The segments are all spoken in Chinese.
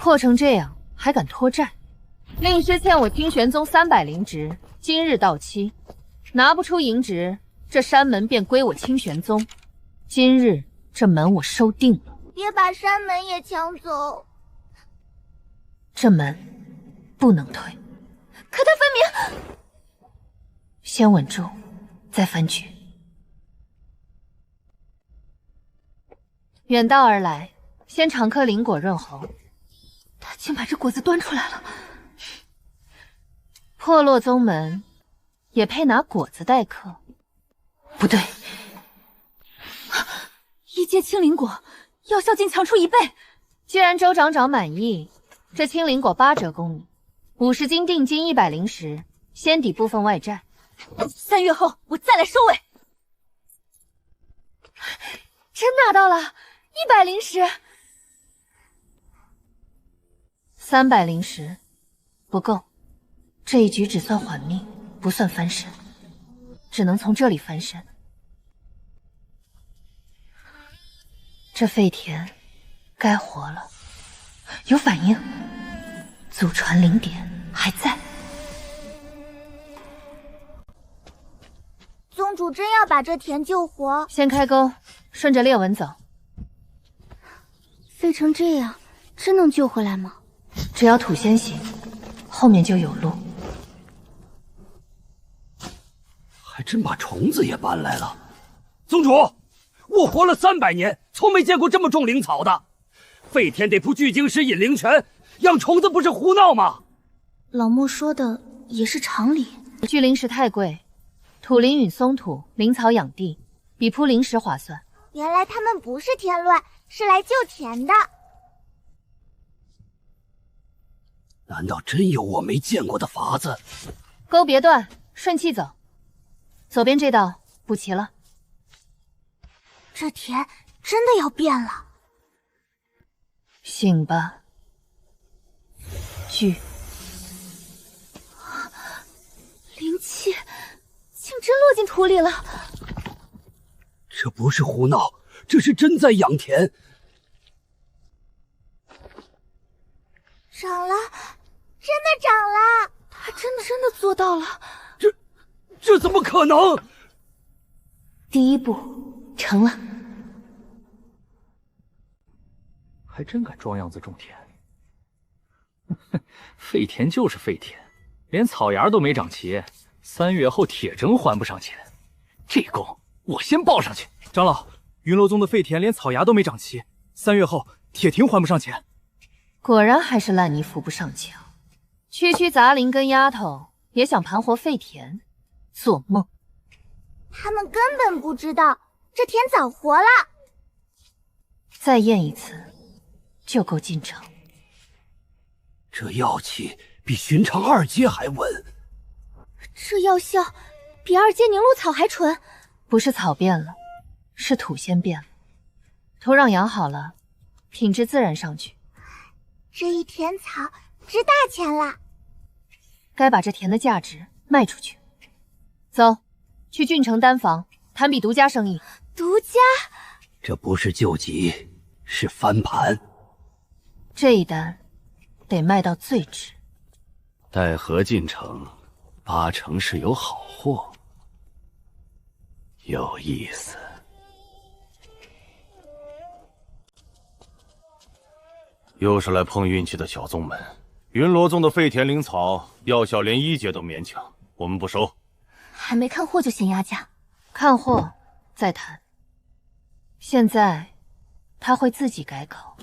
破成这样还敢拖债？令师欠我清玄宗300灵值，今日到期，拿不出银值，这山门便归我清玄宗。今日这门我收定了。别把山门也抢走。这门不能退。可他分明……先稳住，再翻局。远道而来，先尝颗灵果润喉。他竟把这果子端出来了。破落宗门也配拿果子待客？不对，一阶青灵果，药效竟强出1倍。既然周长长满意，这青灵果8折供你，50斤定金100灵石，先抵部分外债。3月后我再来收尾。真拿到了100灵石。300灵石不够，这一局只算缓命，不算翻身，只能从这里翻身。这废田该活了，有反应，祖传灵点还在。宗主真要把这田救活？先开沟，顺着裂纹走。废成这样，真能救回来吗？只要土先行，后面就有路。还真把虫子也搬来了。宗主，我活了300年，从没见过这么种灵草的。废田得铺聚精石引灵泉，养虫子不是胡闹吗？老莫说的也是常理。聚灵石太贵，土灵与松土、灵草养地，比铺灵石划算。原来他们不是添乱，是来救田的。难道真有我没见过的法子？沟别断，顺气走。左边这道补齐了。这田真的要变了。醒吧，聚。灵气竟真落进土里了。这不是胡闹，这是真在养田。长了，真的长了！他真的做到了。这怎么可能？第一步成了。还真敢装样子种田。废田就是废田，连草芽都没长齐，3月后铁证还不上钱。这功我先报上去。长老，云罗宗的废田连草芽都没长齐，3月后铁亭还不上钱。果然还是烂泥扶不上墙。区杂灵跟丫头也想盘活废田，做梦！他们根本不知道这田早活了。再验一次，就够进城。这药气比寻常2阶还稳。这药效比2阶凝露草还纯。不是草变了，是土先变了。土壤养好了，品质自然上去。这一田草值大钱了。该把这田的价值卖出去。走，去郡城丹房谈笔独家生意。独家？这不是救急，是翻盘。这一单得卖到最值。待河进城，8成是有好货。有意思。又是来碰运气的小宗门。云罗宗的废田灵草药效连1阶都勉强，我们不收。还没看货就先压价。看货再谈。现在他会自己改口。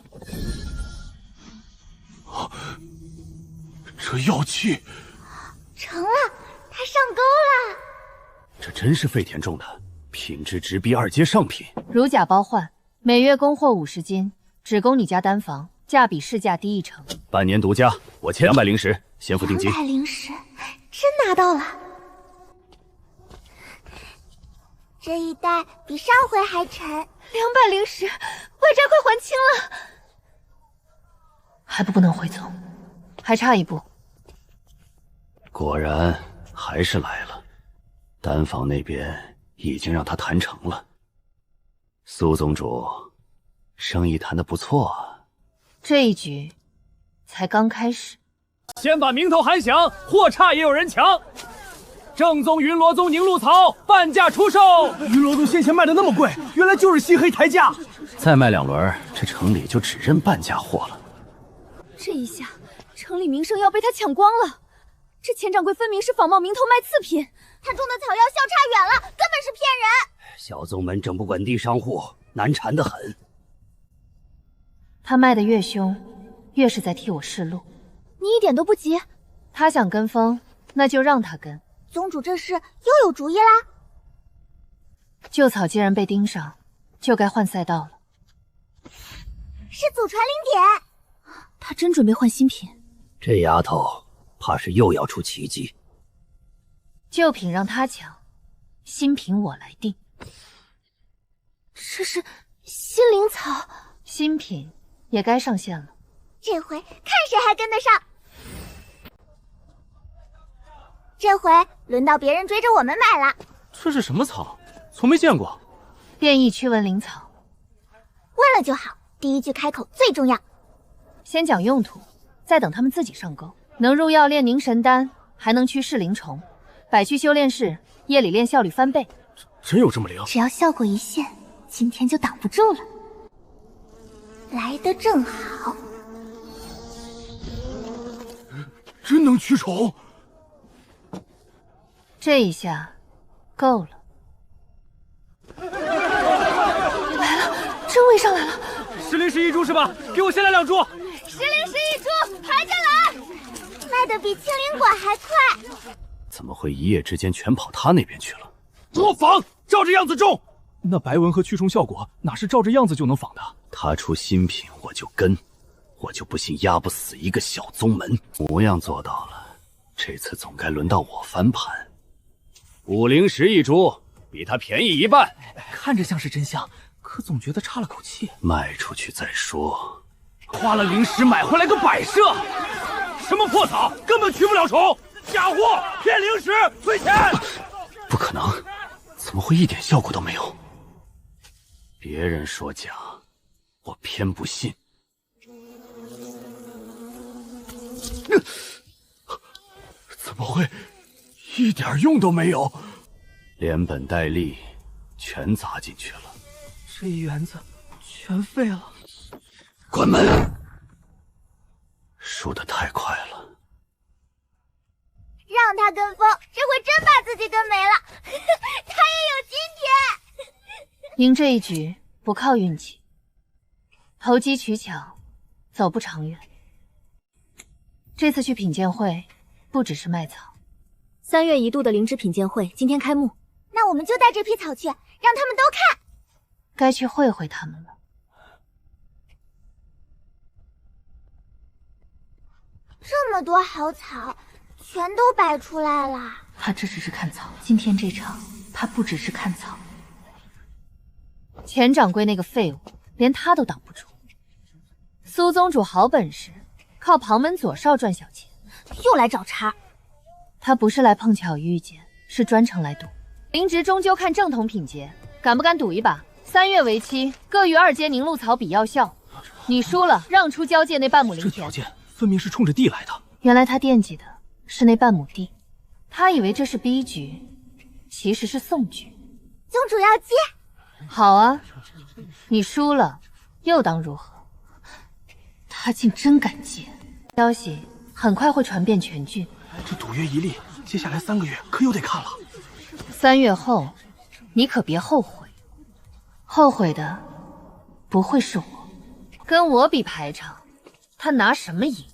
这药气成了，他上钩了。这真是废田种的，品质直逼2阶上品。如假包换，每月供货50斤，只供你家丹房，价比市价低1成。半年独家，我签200灵石，先付定金。200灵石，真拿到了。这一袋比上回还沉，200灵石，外债快还清了。还不能回宗，还差一步。果然还是来了，丹房那边已经让他谈成了。苏宗主，生意谈得不错啊。这一局才刚开始。先把名头喊响，货差也有人抢。正宗云罗宗凝露草半价出售。云罗宗先前卖的那么贵，原来就是吸黑抬价。再卖2轮，这城里就只认半价货了。这一下，城里名声要被他抢光了。这钱掌柜分明是仿冒名头卖次品，他种的草药相差远了，根本是骗人。小宗门整不滚地商户，难缠得很。他卖的越凶，越是在替我示路。你一点都不急，他想跟风，那就让他跟。宗主这是又有主意啦？旧草既然被盯上，就该换赛道了。是祖传灵典，他真准备换新品？这丫头怕是又要出奇迹。旧品让他抢，新品我来定。这是心灵草，新品也该上线了。这回看谁还跟得上。这回轮到别人追着我们买了。这是什么草？从没见过。变异驱蚊灵草。问了就好，第一句开口最重要。先讲用途，再等他们自己上钩。能入药炼凝神丹，还能驱噬灵虫，百区修炼室夜里练效率翻倍。真有这么灵？只要效果一现，今天就挡不住了。来得正好。真能驱虫？这一下够了。来了，真围上来了。10灵11株是吧？给我先来2株。10灵11株，排着来。卖的比青灵馆还快。怎么会一夜之间全跑他那边去了？作仿，照着样子种。那白纹和驱虫效果哪是照着样子就能仿的？他出新品我就跟，我就不信压不死一个小宗门。模样做到了，这次总该轮到我翻盘。5灵11株，比他便宜1半。看着像是真香，可总觉得差了口气。卖出去再说。花了灵石买回来个摆设，什么破草，根本驱不了虫。假货，骗灵石，退钱！不可能，怎么会一点效果都没有？别人说假，我偏不信。怎么会一点用都没有？连本带利全砸进去了，这一园子全废了。关门！输得太快了。让他跟风，这回真把自己跟没了。他也有今天。赢这一局不靠运气，投机取巧，走不长远。这次去品鉴会，不只是卖草。3月1度的灵芝品鉴会今天开幕，那我们就带这批草去，让他们都看。该去会会他们了。这么多好草，全都摆出来了。他这只是看草，今天这场他不只是看草。钱掌柜那个废物，连他都挡不住。苏宗主好本事，靠旁门左少赚小钱，又来找茬。他不是来碰巧遇见，是专程来赌。灵芝终究看正统品阶，敢不敢赌一把？3月为期，各与2阶凝露草比药效。你输了，让出交界那半亩灵田。这条件分明是冲着地来的。原来他惦记的是那半亩地，他以为这是逼局，其实是送局。宗主要接。好啊，你输了又当如何？他竟真敢接！消息很快会传遍全郡。这赌约一立，接下来3个月可又得看了。3月后，你可别后悔。后悔的不会是我，跟我比排场，他拿什么赢？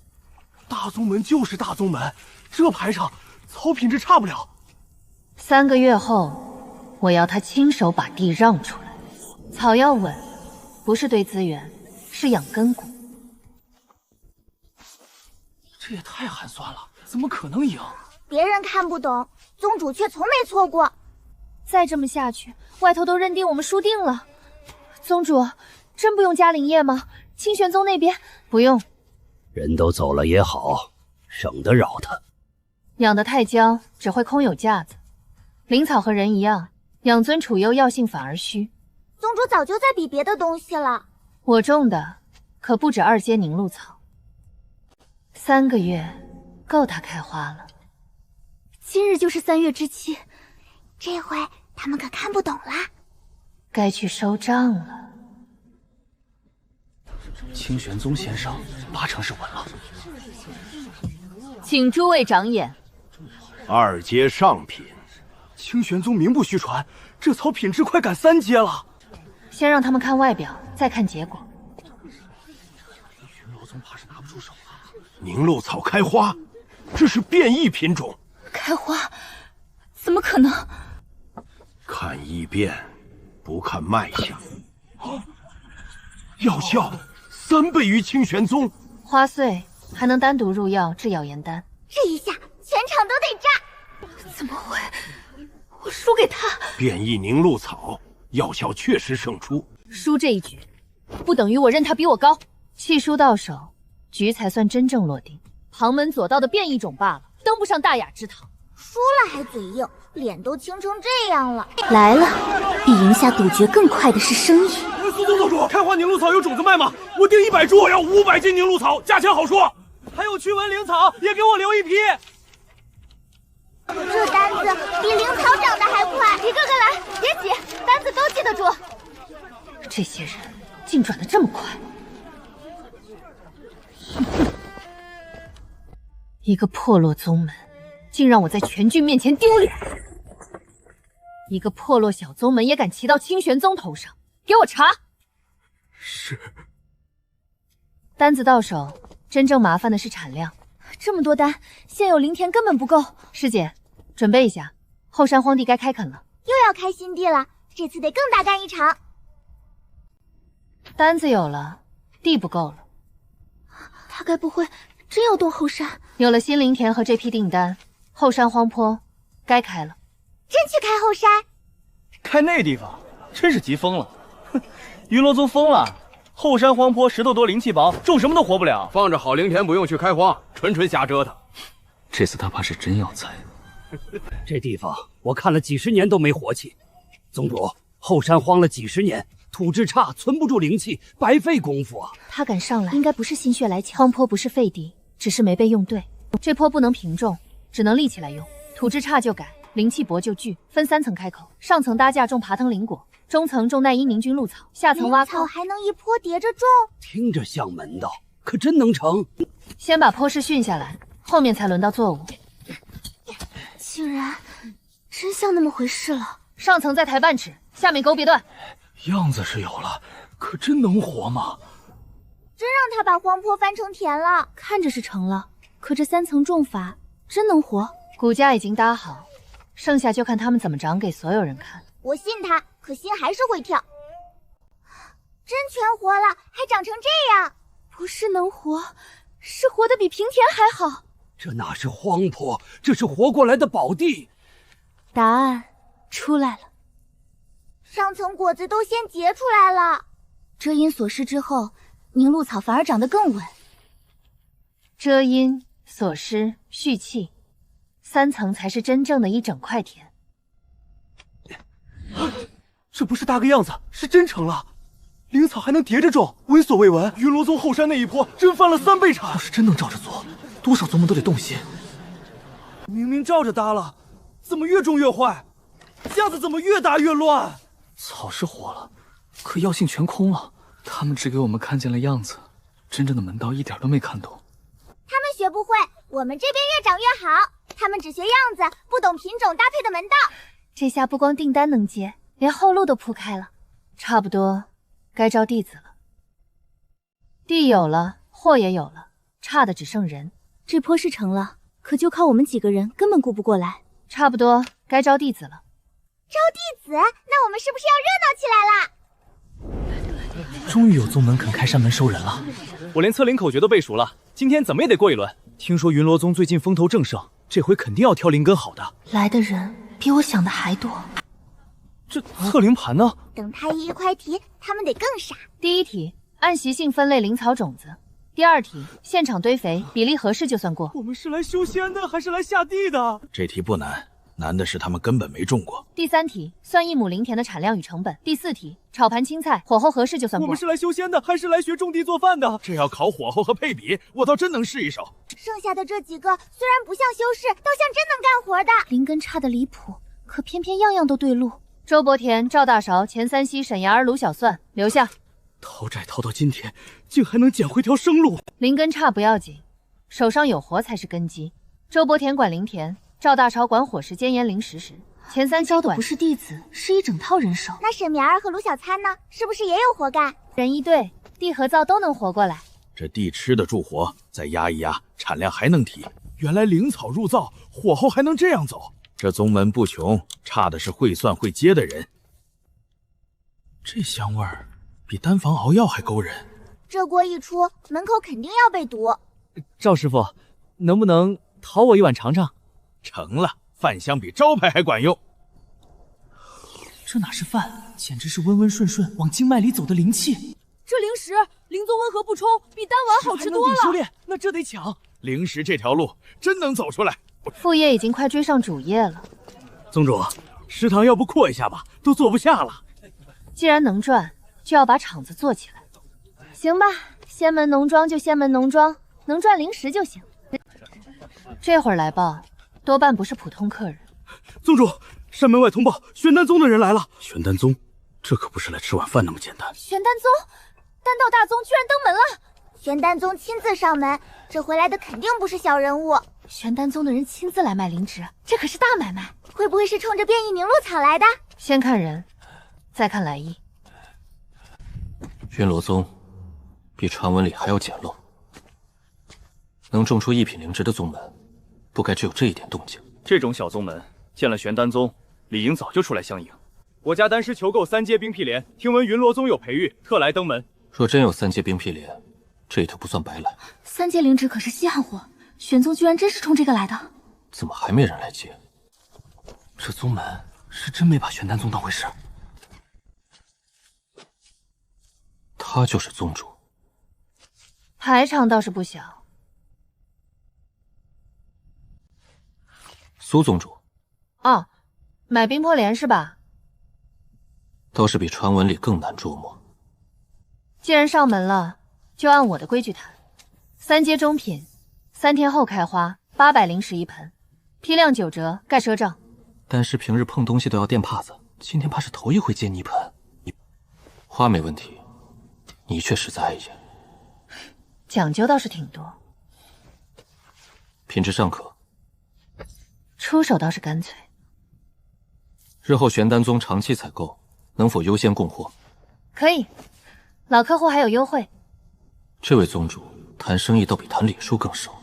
大宗门就是大宗门，这排场草品质差不了。3个月后，我要他亲手把地让出来。草要稳，不是堆资源，是养根骨。这也太寒酸了，怎么可能赢？别人看不懂，宗主却从没错过。再这么下去，外头都认定我们输定了。宗主，真不用加灵液吗？清玄宗那边不用，人都走了也好，省得扰他。养的太娇，只会空有架子。灵草和人一样，养尊处优，药性反而虚。宗主早就在比别的东西了。我种的可不止2阶凝露草。3个月够它开花了。今日就是3月之期，这回他们可看不懂啦。该去收账了。清玄宗先生8成是稳了。请诸位长眼。2阶上品，清玄宗名不虚传，这草品质快赶3阶了。先让他们看外表，再看结果。巡逻宗怕是拿不出手了。凝露草开花，这是变异品种。开花？怎么可能？看异变，不看脉象。药效3倍于清玄宗。花穗还能单独入药治咬颜丹。这一下全场都得炸！怎么会？我输给他？变异凝露草药效确实胜出。输这一局，不等于我认他比我高。弃书到手，局才算真正落定。旁门左道的变异种罢了，登不上大雅之堂。输了还嘴硬，脸都青成这样了。来了，比赢下赌局更快的是生意。苏宗主，开花凝露草有种子卖吗？我订100株，我要500斤凝露草，价钱好说。还有驱蚊灵草，也给我留一批。这单子比灵草长得还快，一个个来，别急，单子都记得住。这些人竟转得这么快。一个破落宗门，竟让我在全军面前丢脸。一个破落小宗门也敢骑到清玄宗头上，给我查！是。单子到手，真正麻烦的是产量。这么多单，现有灵田根本不够。师姐，准备一下，后山荒地该开垦了。又要开新地了，这次得更大干一场。单子有了，地不够了。他该不会真要动后山？有了新灵田和这批订单，后山荒坡该开了。真去开后山？开那地方，真是急疯了。哼，云罗宗疯了。后山荒坡石头多，灵气薄，种什么都活不了。放着好灵田不用去开荒，纯瞎折腾。这次他怕是真要栽。这地方我看了几十年都没活气。宗主，后山荒了几十年，土质差，存不住灵气，白费功夫啊。他敢上来，应该不是心血来潮。荒坡不是废地，只是没被用对。这坡不能平种，只能立起来用。土质差就改，灵气薄就锯，分3层开口，上层搭架种爬藤灵果。中层种耐阴凝菌露草，下层挖草还能一坡叠着种，听着像门道，可真能成。先把坡势训下来，后面才轮到作物。竟然真像那么回事了。上层再抬半尺，下面沟别断。样子是有了，可真能活吗？真让他把荒坡翻成田了，看着是成了，可这3层种法真能活？骨架已经搭好，剩下就看他们怎么长给所有人看。我信他，可心还是会跳。真全活了，还长成这样，不是能活，是活得比平田还好。这哪是荒坡，这是活过来的宝地。答案出来了，上层果子都先结出来了。遮阴锁湿之后，凝露草反而长得更稳。遮阴锁湿蓄气，3层才是真正的一整块田。这不是搭个样子，是真成了。灵草还能叠着种，闻所未闻。云罗宗后山那一坡真翻了3倍产。要是真能照着做，多少宗门都得动心。明明照着搭了，怎么越种越坏？架子怎么越搭越乱？草是活了，可药性全空了。他们只给我们看见了样子，真正的门道一点都没看懂。他们学不会，我们这边越长越好。他们只学样子，不懂品种搭配的门道。这下不光订单能接，连后路都铺开了，差不多该招弟子了。地有了，货也有了，差的只剩人。这坡是成了，可就靠我们几个人根本顾不过来。差不多该招弟子了。招弟子？那我们是不是要热闹起来了？终于有宗门肯开山门收人了。我连测灵口诀都背熟了，今天怎么也得过一轮。听说云罗宗最近风头正盛，这回肯定要挑灵根好的。来的人比我想的还多。这测灵盘呢？等他一块题，他们得更傻。第1题，按习性分类灵草种子。第2题，现场堆肥，比例合适就算过。我们是来修仙的，还是来下地的？这题不难，难的是他们根本没种过。第3题，算1亩灵田的产量与成本。第4题，炒盘青菜，火候合适就算过。我们是来修仙的，还是来学种地做饭的？这要考火候和配比，我倒真能试一手。剩下的这几个虽然不像修士，倒像真能干活的。灵根差的离谱，可偏偏样样都对路。周伯田、赵大勺、钱三西、沈牙儿、卢小蒜留下。讨债讨到今天，竟还能捡回条生路。灵根差不要紧，手上有活才是根基。周伯田管灵田，赵大勺管伙食监盐灵食时，钱三西招的不是弟子，是一整套人手。那沈苗儿和卢小参呢？是不是也有活干？人一对，地和灶都能活过来。这地吃得住火，再压一压，产量还能提。原来灵草入灶，火候还能这样走。这宗门不穷，差的是会算会接的人。这香味儿比单房熬药还勾人。这锅一出，门口肯定要被堵。赵师傅，能不能讨我一碗尝尝？成了，饭香比招牌还管用。这哪是饭，简直是温温顺顺往经脉里走的灵气。这灵石灵宗温和不冲，比丹丸好吃多了。修炼，那这得抢。灵石这条路真能走出来。副业已经快追上主业了。宗主，食堂要不扩一下吧，都坐不下了。既然能赚，就要把厂子做起来。行吧，仙门农庄就仙门农庄，能赚灵石就行。这会儿来报，多半不是普通客人。宗主，山门外通报，玄丹宗的人来了。玄丹宗，这可不是来吃晚饭那么简单。玄丹宗，丹道大宗居然登门了！玄丹宗亲自上门，这回来的肯定不是小人物。玄丹宗的人亲自来卖灵芝，这可是大买卖。会不会是冲着变异凝露草来的？先看人，再看来意。云罗宗比传闻里还要简陋，能种出一品灵芝的宗门，不该只有这一点动静。这种小宗门见了玄丹宗，理应早就出来相迎。我家丹师求购3阶冰辟莲，听闻云罗宗有培育，特来登门。若真有3阶冰辟莲，这一趟不算白来。3阶灵芝可是稀罕货，玄宗居然真是冲这个来的。怎么还没人来接？这宗门是真没把玄丹宗当回事。他就是宗主，排场倒是不小。苏宗主，哦，买冰魄莲是吧？倒是比传闻里更难捉摸。既然上门了，就按我的规矩谈。3阶中品，3天后开花，800灵石一盆，批量9折，盖赊账。丹师平日碰东西都要垫帕子，今天怕是头一回接你一盆。花没问题，你却实在碍眼。讲究倒是挺多，品质尚可。出手倒是干脆。日后玄丹宗长期采购，能否优先供货？可以，老客户还有优惠。这位宗主谈生意倒比谈礼数更熟。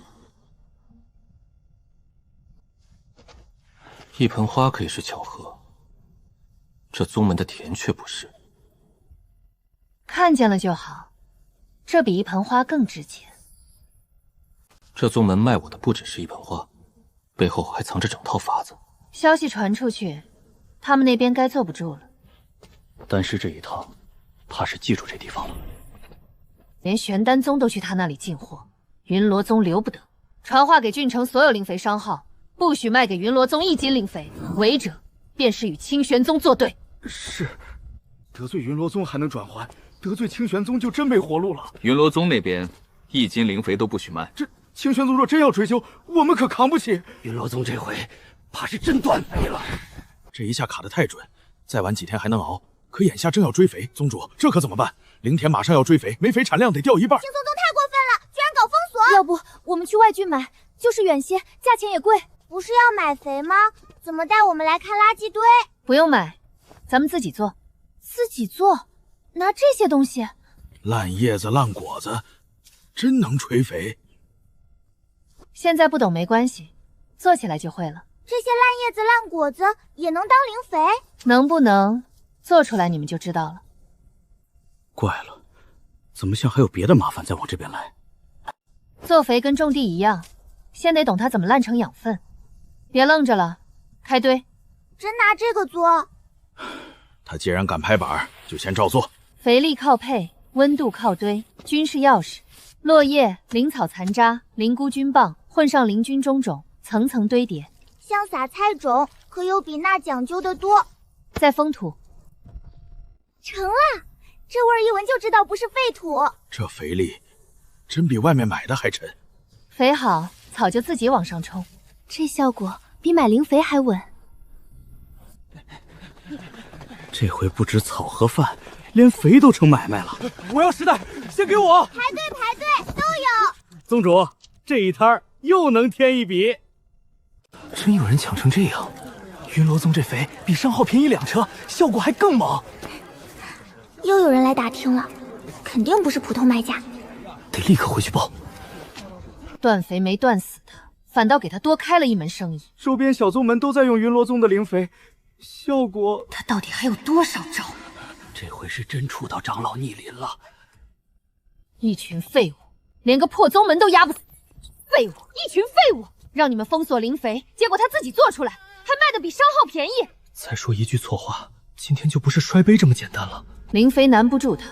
一盆花可以是巧合，这宗门的田却不是。看见了就好，这比一盆花更值钱。这宗门卖我的不只是一盆花，背后还藏着整套法子。消息传出去，他们那边该坐不住了。丹师这一趟，怕是记住这地方了。连玄丹宗都去他那里进货，云罗宗留不得。传话给郡城所有灵肥商号，不许卖给云罗宗1斤灵肥，违者便是与清玄宗作对。是，得罪云罗宗还能转还，得罪清玄宗就真没活路了。云罗宗那边1斤灵肥都不许卖，这清玄宗若真要追究，我们可扛不起。云罗宗这回怕是真断赔了。这一下卡得太准，再晚几天还能熬，可眼下正要追肥，宗主这可怎么办？灵田马上要追肥，没肥产量得掉一半。清宗宗太过分了，居然搞封锁！要不我们去外郡买，就是远些，价钱也贵。不是要买肥吗？怎么带我们来看垃圾堆？不用买，咱们自己做。自己做？拿这些东西？烂叶子烂果子，真能吹肥？现在不懂没关系，做起来就会了。这些烂叶子烂果子也能当灵肥？能不能做出来你们就知道了。怪了，怎么像还有别的麻烦再往这边来？做肥跟种地一样，先得懂它怎么烂成养分。别愣着了，开堆。真拿这个做？他既然敢拍板，就先照做。肥力靠配，温度靠堆，均是钥匙。落叶、灵草残渣、灵菇菌棒混上灵菌中种，层层堆叠。像撒菜种，可有比那讲究的多。再封土。成了，这味儿一闻就知道不是废土。这肥力真比外面买的还沉。肥好，草就自己往上冲，这效果比买灵肥还稳。这回不止草和饭，连肥都成买卖了。我要10袋，先给我。排队，都有。宗主，这一摊又能添一笔。真有人抢成这样，云罗宗这肥比商号便宜2车，效果还更猛。又有人来打听了，肯定不是普通买家，得立刻回去报。断肥没断死他，反倒给他多开了一门生意。周边小宗门都在用云罗宗的灵肥，效果……他到底还有多少招？这回是真触到长老逆鳞了。一群废物，连个破宗门都压不死。废物，一群废物，让你们封锁灵肥，结果他自己做出来，还卖的比商号便宜。再说一句错话，今天就不是摔杯这么简单了。灵肥难不住他，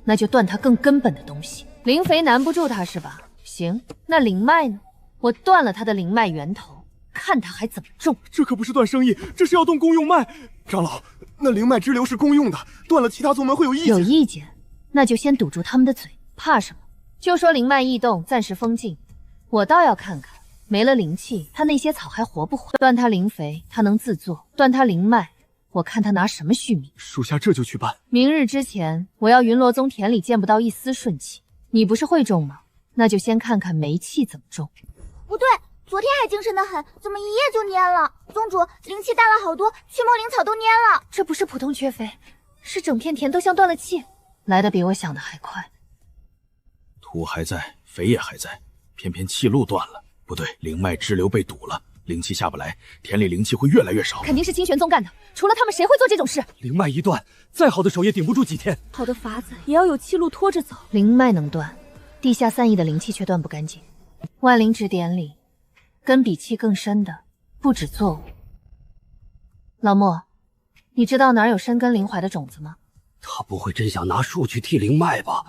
那就断他更根本的东西。灵肥难不住他是吧？行，那灵脉呢？我断了他的灵脉源头，看他还怎么种。这可不是断生意，这是要动公用脉。长老，那灵脉支流是公用的，断了其他宗门会有意见。有意见，那就先堵住他们的嘴，怕什么？就说灵脉异动，暂时封禁。我倒要看看，没了灵气，他那些草还活不活？断他灵肥，他能自作；断他灵脉，我看他拿什么续命。属下这就去办。明日之前，我要云罗宗田里见不到一丝顺气。你不是会种吗？那就先看看霉气怎么种。不对，昨天还精神的很，怎么一夜就蔫了？宗主，灵气大了好多，驱魔灵草都蔫了。这不是普通缺肥，是整片田都像断了气，来的比我想的还快。土还在，肥也还在，偏偏气路断了。不对，灵脉支流被堵了，灵气下不来，田里灵气会越来越少。肯定是清玄宗干的，除了他们谁会做这种事？灵脉一断，再好的手也顶不住几天。好的法子也要有气路拖着走。灵脉能断，地下散溢的灵气却断不干净。万灵指点里，根比气更深的不止作物。老莫，你知道哪儿有深根灵怀的种子吗？他不会真想拿树去替灵脉吧？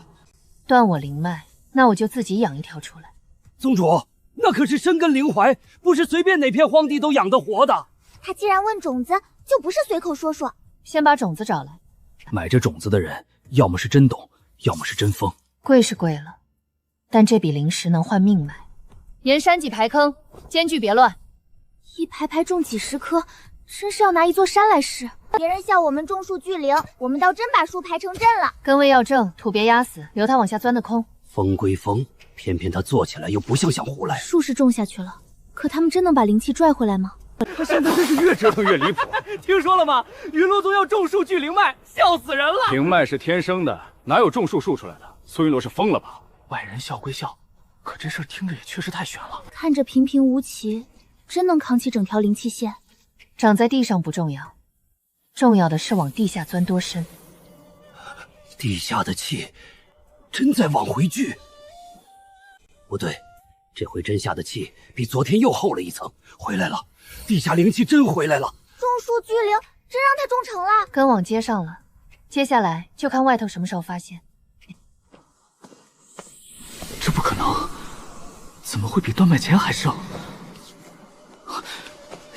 断我灵脉，那我就自己养一条出来。宗主，那可是深根灵怀，不是随便哪片荒地都养得活的。他既然问种子，就不是随口说说。先把种子找来。买这种子的人，要么是真懂，要么是真疯。贵是贵了，但这笔灵石能换命脉。沿山几排坑，间距别乱。一排排种几10棵，真是要拿一座山来试。别人笑我们种树聚灵，我们倒真把树排成阵了。根位要正，土别压死，留它往下钻的空。疯归疯，偏偏他做起来又不像想胡来。树是种下去了，可他们真能把灵气拽回来吗？他现在真是越折腾越离谱。听说了吗？云罗宗要种树聚灵脉，笑死人了。灵脉是天生的，哪有种树树出来的？苏云罗是疯了吧？外人笑归笑，可这事听着也确实太悬了。看着平平无奇，真能扛起整条灵气线？长在地上不重要，重要的是往地下钻多深。地下的气真在往回聚。不对，这回真下的气比昨天又厚了一层，回来了，地下灵气真回来了。种树聚灵，真让他种成了。根往接上了，接下来就看外头什么时候发现。这不可能，怎么会比断脉前还盛？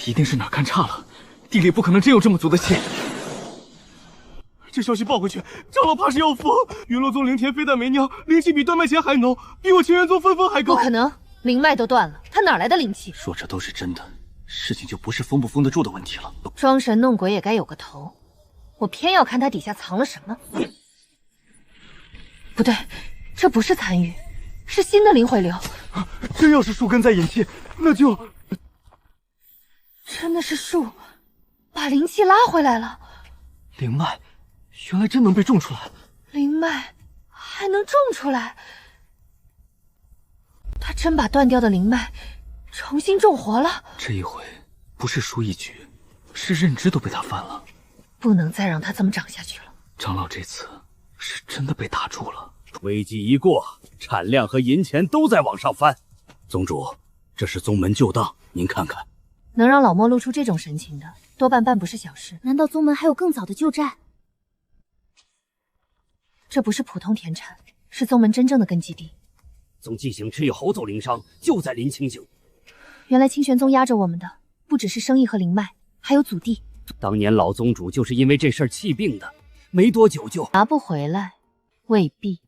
一定是哪儿看差了，地里不可能真有这么足的气。这消息报过去，长老怕是要疯。云罗宗灵田非但没蔫，灵气比断脉前还浓，比我清源宗分还高。不可能，灵脉都断了，他哪来的灵气？若这都是真的，事情就不是封不封得住的问题了。装神弄鬼也该有个头，我偏要看他底下藏了什么。不对，这不是残余，是新的灵回流。真要是树根在引气，那就……真的是树把灵气拉回来了。灵脉原来真能被种出来，灵脉还能种出来，他真把断掉的灵脉重新种活了。这一回不是输一局，是认知都被他翻了。不能再让他这么长下去了。长老这次是真的被打住了。危机一过，产量和银钱都在往上翻。宗主，这是宗门旧档，您看看。能让老莫露出这种神情的，多半办不是小事。难道宗门还有更早的旧债？这不是普通田产，是宗门真正的根基地。宗纪行持有猴走灵商，就在林清井。原来清玄宗压着我们的，不只是生意和灵脉，还有祖地。当年老宗主就是因为这事儿气病的，没多久就拿不回来，未必。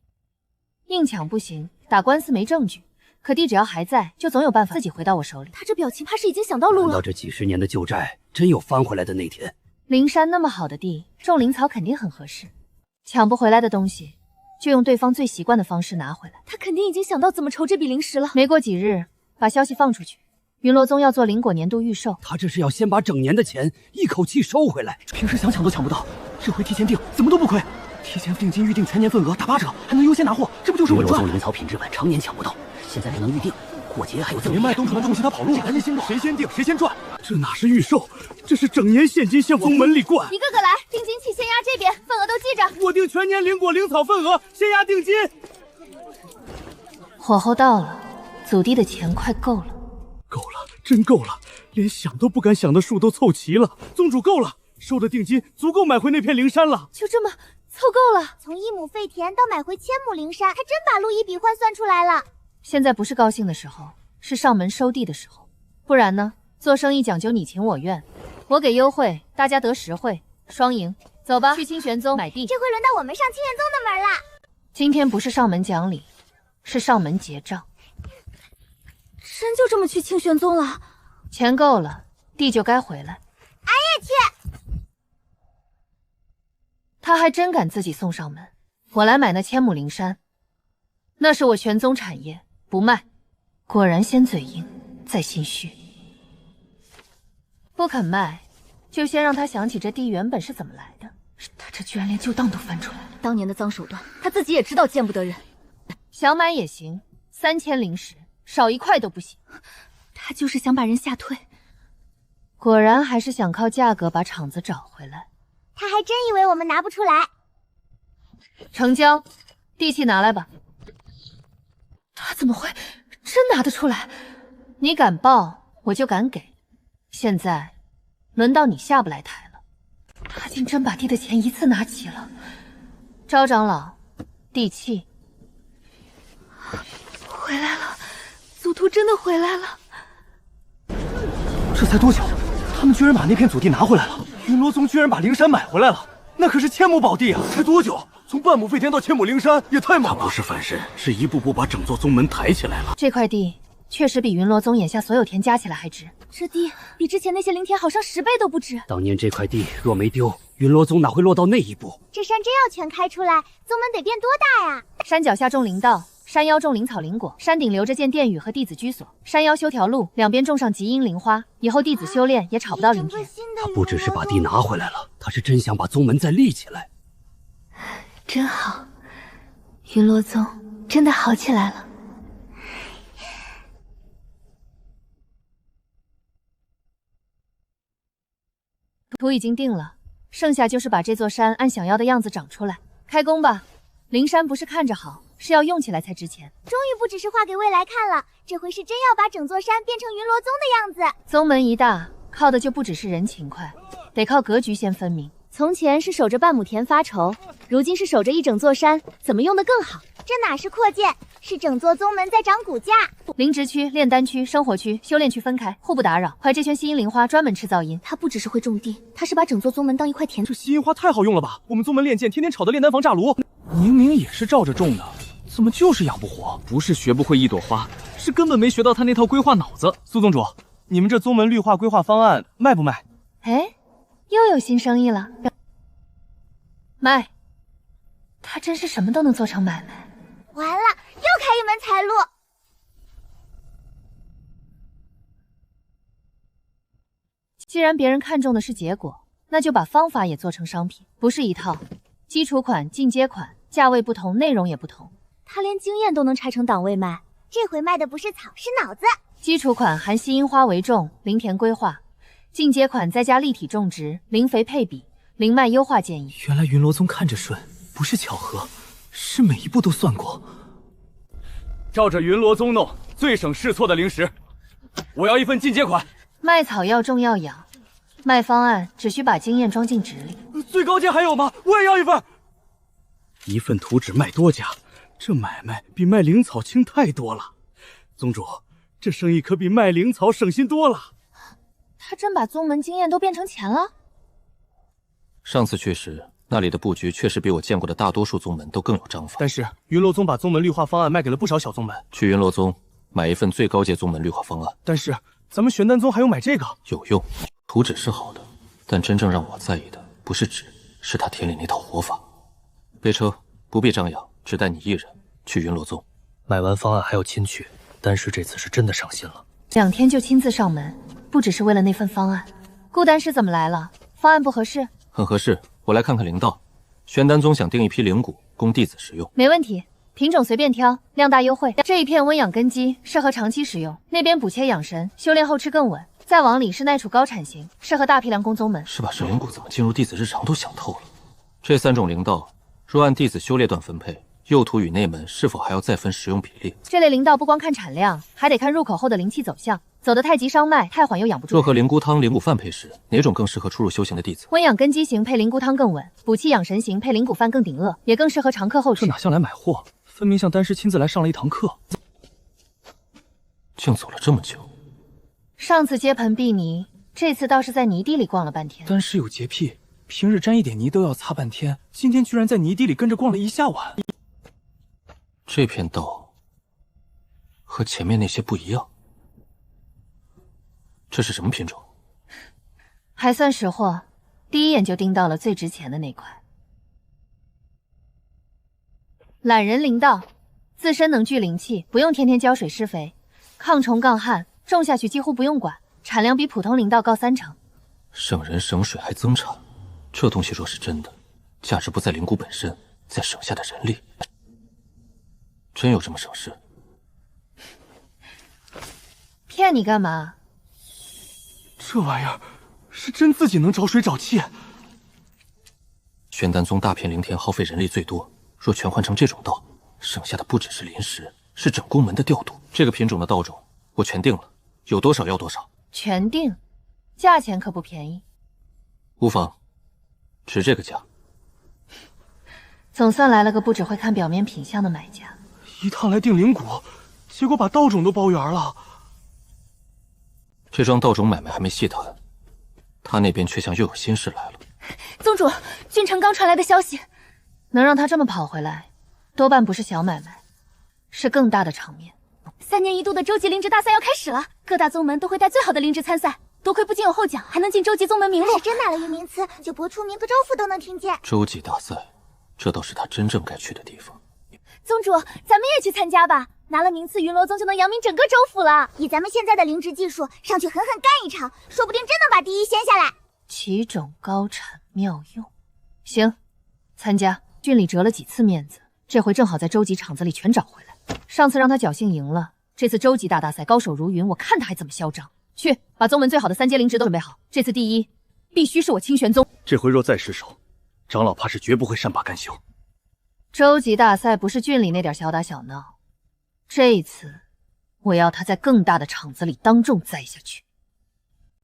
硬抢不行，打官司没证据，可地只要还在，就总有办法自己回到我手里。他这表情怕是已经想到路了。难道这几十年的旧债真有翻回来的那天？灵山那么好的地，种灵草肯定很合适。抢不回来的东西，就用对方最习惯的方式拿回来。他肯定已经想到怎么筹这笔灵石了。没过几日，把消息放出去，云罗宗要做灵果年度预售。他这是要先把整年的钱一口气收回来。平时想抢都抢不到，这回提前订，怎么都不亏。提前定金预定全年份额打8折，还能优先拿货，这不就是稳赚？云罗宗灵草品质稳，常年抢不到，现在还能预定，过节还有赠礼。连卖东船的东西他跑路，赶紧行动，谁先定谁先赚。这哪是预售，这是整年现金向宗门里灌。一个个来，定金器先压这边，份额都记着。我定全年灵果灵草份额，先压定金。火候到了，祖弟的钱快够了。够了，真够了，连想都不敢想的数都凑齐了。宗主够了，收的定金足够买回那片灵山了。就这么凑够了。从1亩废田到买回1000亩灵山，他真把路一笔换算出来了。现在不是高兴的时候，是上门收地的时候。不然呢？做生意讲究你情我愿，我给优惠，大家得实惠，双赢。走吧，去清玄宗买地。这回轮到我们上清玄宗的门了。今天不是上门讲理，是上门结账。真就这么去清玄宗了？钱够了，地就该回来。俺也去。他还真敢自己送上门。我来买那1000亩灵山，那是我玄宗产业，不卖。果然先嘴硬，再心虚。不肯卖，就先让他想起这地原本是怎么来的。他这居然连旧账都翻出来了，当年的脏手段，他自己也知道见不得人。想买也行，3000灵石，少1块都不行。他就是想把人吓退。果然还是想靠价格把场子找回来。他还真以为我们拿不出来。成交，地契拿来吧。他怎么会真拿得出来？你敢报，我就敢给。现在轮到你下不来台了。他竟真把地的钱一次拿齐了。赵长老，地契。回来了，祖图真的回来了。这才多久，他们居然把那片祖地拿回来了？云罗宗居然把灵山买回来了，那可是1000亩宝地啊！才多久？从半亩废田到1000亩灵山，也太猛了！不是翻身，是一步步把整座宗门抬起来了。这块地确实比云罗宗眼下所有田加起来还值。这地比之前那些灵田好像10倍都不止。当年这块地若没丢，云罗宗哪会落到那一步？这山真要全开出来，宗门得变多大呀！山脚下种灵道，山腰种灵草灵果，山顶留着建殿宇和弟子居所，山腰修条路，两边种上极阴灵花，以后弟子修炼也吵不到灵田。他不只是把地拿回来了，他是真想把宗门再立起来。真好，云罗宗真的好起来了。图已经定了，剩下就是把这座山按想要的样子长出来。开工吧！灵山不是看着好，是要用起来才值钱。终于不只是画给未来看了，这回是真要把整座山变成云罗宗的样子。宗门一大，靠的就不只是人勤快，得靠格局先分明。从前是守着半亩田发愁，如今是守着一整座山，怎么用得更好？这哪是扩建，是整座宗门在涨骨架。灵植区、炼丹区、生活区、修炼区分开，互不打扰。怀这圈吸阴灵花专门吃噪音。他不只是会种地，他是把整座宗门当一块田。这吸阴花太好用了吧！我们宗门炼剑天天吵得炼丹房炸炉，明明也是照着种的，怎么就是养不活？不是学不会一朵花，是根本没学到他那套规划脑子。苏宗主，你们这宗门绿化规划方案卖不卖？哎，又有新生意了。卖。他真是什么都能做成买卖。完了，又开一门财路。既然别人看重的是结果，那就把方法也做成商品，不是一套。基础款、进阶款，价位不同，内容也不同。他连经验都能拆成档位卖，这回卖的不是草，是脑子。基础款含吸阴花为重，灵田规划；进阶款再加立体种植、灵肥配比、灵脉优化建议。原来云罗宗看着顺，不是巧合，是每一步都算过。照着云罗宗弄，最省试错的灵石，我要一份进阶款。卖草要种要养，卖方案只需把经验装进纸里。最高阶还有吗？我也要一份。一份图纸卖多家，这买卖比卖灵草轻太多了。宗主，这生意可比卖灵草省心多了。他真把宗门经验都变成钱了？上次去时，那里的布局确实比我见过的大多数宗门都更有章法。但是云罗宗把宗门绿化方案卖给了不少小宗门。去云罗宗买一份最高阶宗门绿化方案。但是咱们玄丹宗还用买这个？有用，图纸是好的，但真正让我在意的不是纸，是他田里那套活法。备车，不必张扬，只带你一人去云罗宗。买完方案还要亲去，丹师这次是真的上心了。2天就亲自上门，不只是为了那份方案。顾丹师怎么来了？方案不合适？很合适，我来看看灵道。玄丹宗想订一批灵骨供弟子食用。没问题，品种随便挑，量大优惠。这一片温养根基，适合长期食用；那边补切养神，修炼后吃更稳。再往里是耐储高产型，适合大批量供宗门。是把这灵骨怎么进入弟子日常都想透了。这3种灵道，若按弟子修炼段分配，右图与内门是否还要再分食用比例？这类灵道不光看产量，还得看入口后的灵气走向。走得太急伤脉，太缓又养不住。若和灵菇汤、灵骨饭配食，哪种更适合初入修行的弟子？温养根基型配灵菇汤更稳，补气养神型配灵骨饭更顶饿，也更适合常客后吃。这哪像来买货，分明像丹师亲自来上了一堂课。竟走了这么久。上次接盆碧泥，这次倒是在泥地里逛了半天。丹师有洁癖，平日沾一点泥都要擦半天，今天居然在泥地里跟着逛了一下晚。这片道和前面那些不一样。这是什么品种？还算识货，第一眼就盯到了最值钱的那块。懒人灵道，自身能聚灵气，不用天天浇水施肥，抗虫抗旱，种下去几乎不用管，产量比普通灵道高3成。省人省水还增产，这东西若是真的，价值不在灵骨本身，在省下的人力。真有这么省事？骗你干嘛？这玩意儿是真自己能找水找气。玄丹宗大片灵田耗费人力最多，若全换成这种道，剩下的不只是临时，是整宫门的调度。这个品种的道种我全定了，有多少要多少。全定，价钱可不便宜。无妨，值这个价。总算来了个不只会看表面品相的买家。一趟来定灵骨，结果把道种都包圆了。这桩道种买卖还没细谈，他那边却像又有心事来了。宗主，郡城刚传来的消息，能让他这么跑回来，多半不是小买卖，是更大的场面。3年1度的洲级灵芝大赛要开始了，各大宗门都会带最好的灵芝参赛，多亏不仅有后奖，还能进洲级宗门名录。是真拿了一名次，就播出名个州府都能听见。洲级大赛，这倒是他真正该去的地方。宗主，咱们也去参加吧。拿了名次，云罗宗就能扬名整个州府了。以咱们现在的灵芝技术，上去狠狠干一场，说不定真能把第一掀下来。奇种高产妙用，行，参加。郡里折了几次面子，这回正好在州级场子里全找回来。上次让他侥幸赢了，这次州级大赛高手如云，我看他还怎么嚣张。去，把宗门最好的3阶灵芝都准备好，这次第一必须是我清玄宗。这回若再失手，长老怕是绝不会善罢甘休。州级大赛不是郡里那点小打小闹。这一次，我要他在更大的场子里当众栽下去。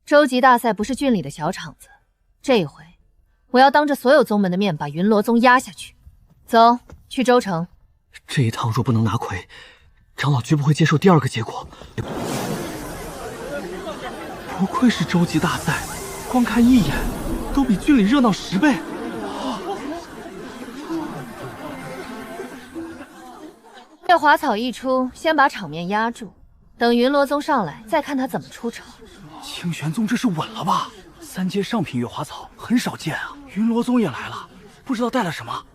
州级大赛不是郡里的小场子，这回我要当着所有宗门的面把云罗宗压下去。走，去州城。这一趟若不能拿魁，长老绝不会接受第2个结果。不愧是州级大赛，光看一眼都比郡里热闹10倍。月华草一出，先把场面压住，等云罗宗上来，再看他怎么出手。清玄宗这是稳了吧？3阶上品月华草很少见啊。云罗宗也来了，不知道带了什么。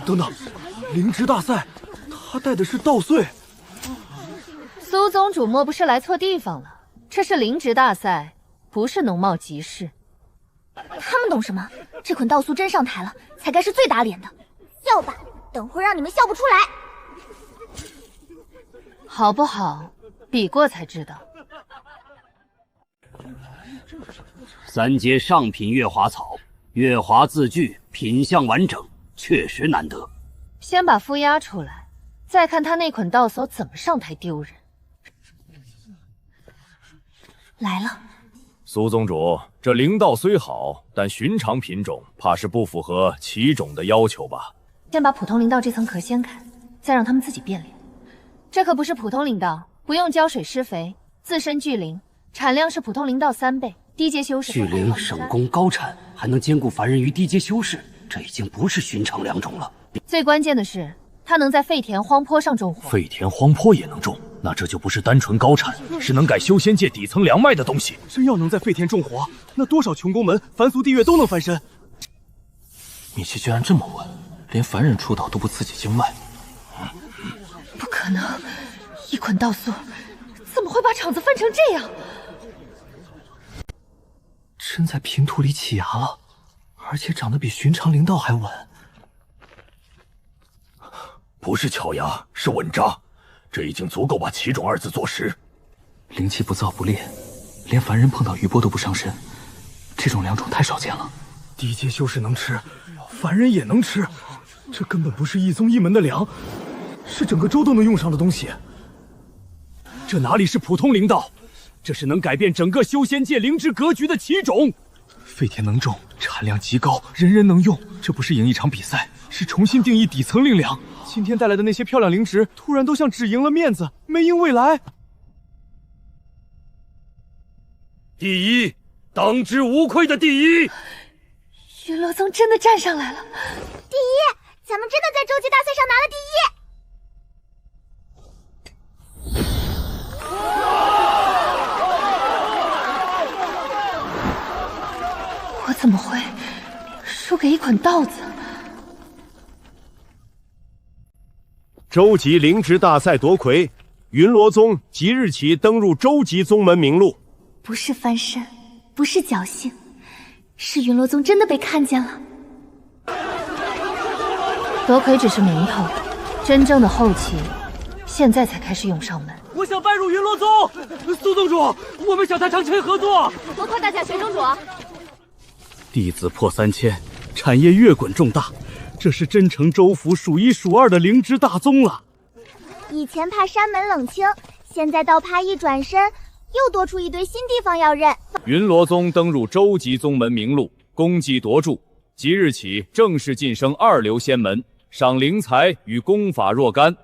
等等，灵芝大赛，他带的是稻穗。苏宗主莫不是来错地方了？这是灵芝大赛，不是农贸集市。他们懂什么？这捆稻粟真上台了，才该是最打脸的。笑吧，等会让你们笑不出来。好不好？比过才知道。3阶上品月华草，月华字句，品相完整，确实难得。先把夫压出来，再看他那捆稻叟怎么上台丢人。来了。苏宗主，这灵道虽好，但寻常品种怕是不符合奇种的要求吧？先把普通灵道这层壳掀开，再让他们自己变脸。这可不是普通灵道，不用浇水施肥，自身聚灵，产量是普通灵道3倍，低阶修士。聚灵、省功、高产，还能兼顾凡人于低阶修士，这已经不是寻常良种了。最关键的是，它能在废田荒坡上种活。废田荒坡也能种？那这就不是单纯高产，是能改修仙界底层梁脉的东西。真要能在废天种活，那多少穷宫门、凡俗地狱都能翻身。秘籍居然这么稳，连凡人出道都不刺激经脉。不可能，一捆道素怎么会把场子翻成这样？真在平土里起芽了，而且长得比寻常灵道还稳。不是巧芽，是稳扎，这已经足够把奇种二字坐实。灵气不燥不烈，连凡人碰到余波都不伤身，这种良种太少见了。低阶修士能吃，凡人也能吃，这根本不是一宗一门的粮，是整个州都能用上的东西。这哪里是普通灵道，这是能改变整个修仙界灵芝格局的奇种。废天能种，产量极高，人人能用。这不是赢一场比赛，是重新定义底层灵粮。今天带来的那些漂亮灵芝，突然都像只赢了面子，没赢未来。第一，当之无愧的第一。云罗宗真的站上来了！第一，咱们真的在洲际大赛上拿了第一！我怎么会输给一捆稻子？洲级灵芝大赛夺魁，云罗宗即日起登入洲级宗门名录。不是翻身，不是侥幸，是云罗宗真的被看见了。夺魁只是名头，真正的后期现在才开始涌上门。我想拜入云罗宗，苏宗主，我们想谈长期合作。多夸大家，玄宗主。弟子破3000，产业越滚重大，这是真城州府数一数二的灵芝大宗了。以前怕山门冷清，现在倒怕一转身又多出一堆新地方要认。云罗宗登入洲级宗门名录，功绩夺柱，即日起正式晋升2流仙门，赏灵才与功法若干。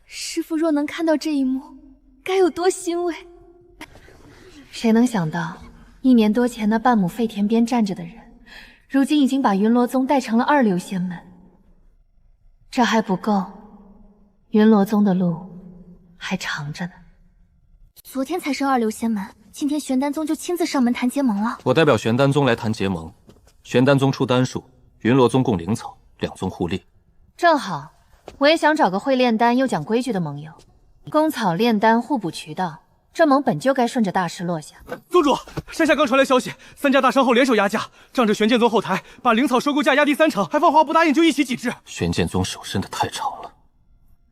师父若能看到这一幕，该有多欣慰！谁能想到，1年多前那半亩废田边站着的人，如今已经把云罗宗带成了2流仙门。这还不够，云罗宗的路还长着呢。昨天才升2流仙门，今天玄丹宗就亲自上门谈结盟了。我代表玄丹宗来谈结盟，玄丹宗出丹术，云罗宗供灵草，2宗互利。正好，我也想找个会炼丹又讲规矩的盟友，供草炼丹互补渠道，这盟本就该顺着大势落下。宗主，山下刚传来消息，3家大商后联手压价，仗着玄剑宗后台，把灵草收购价压低30%，还放话不答应就一起抵制。玄剑宗手伸得太长了。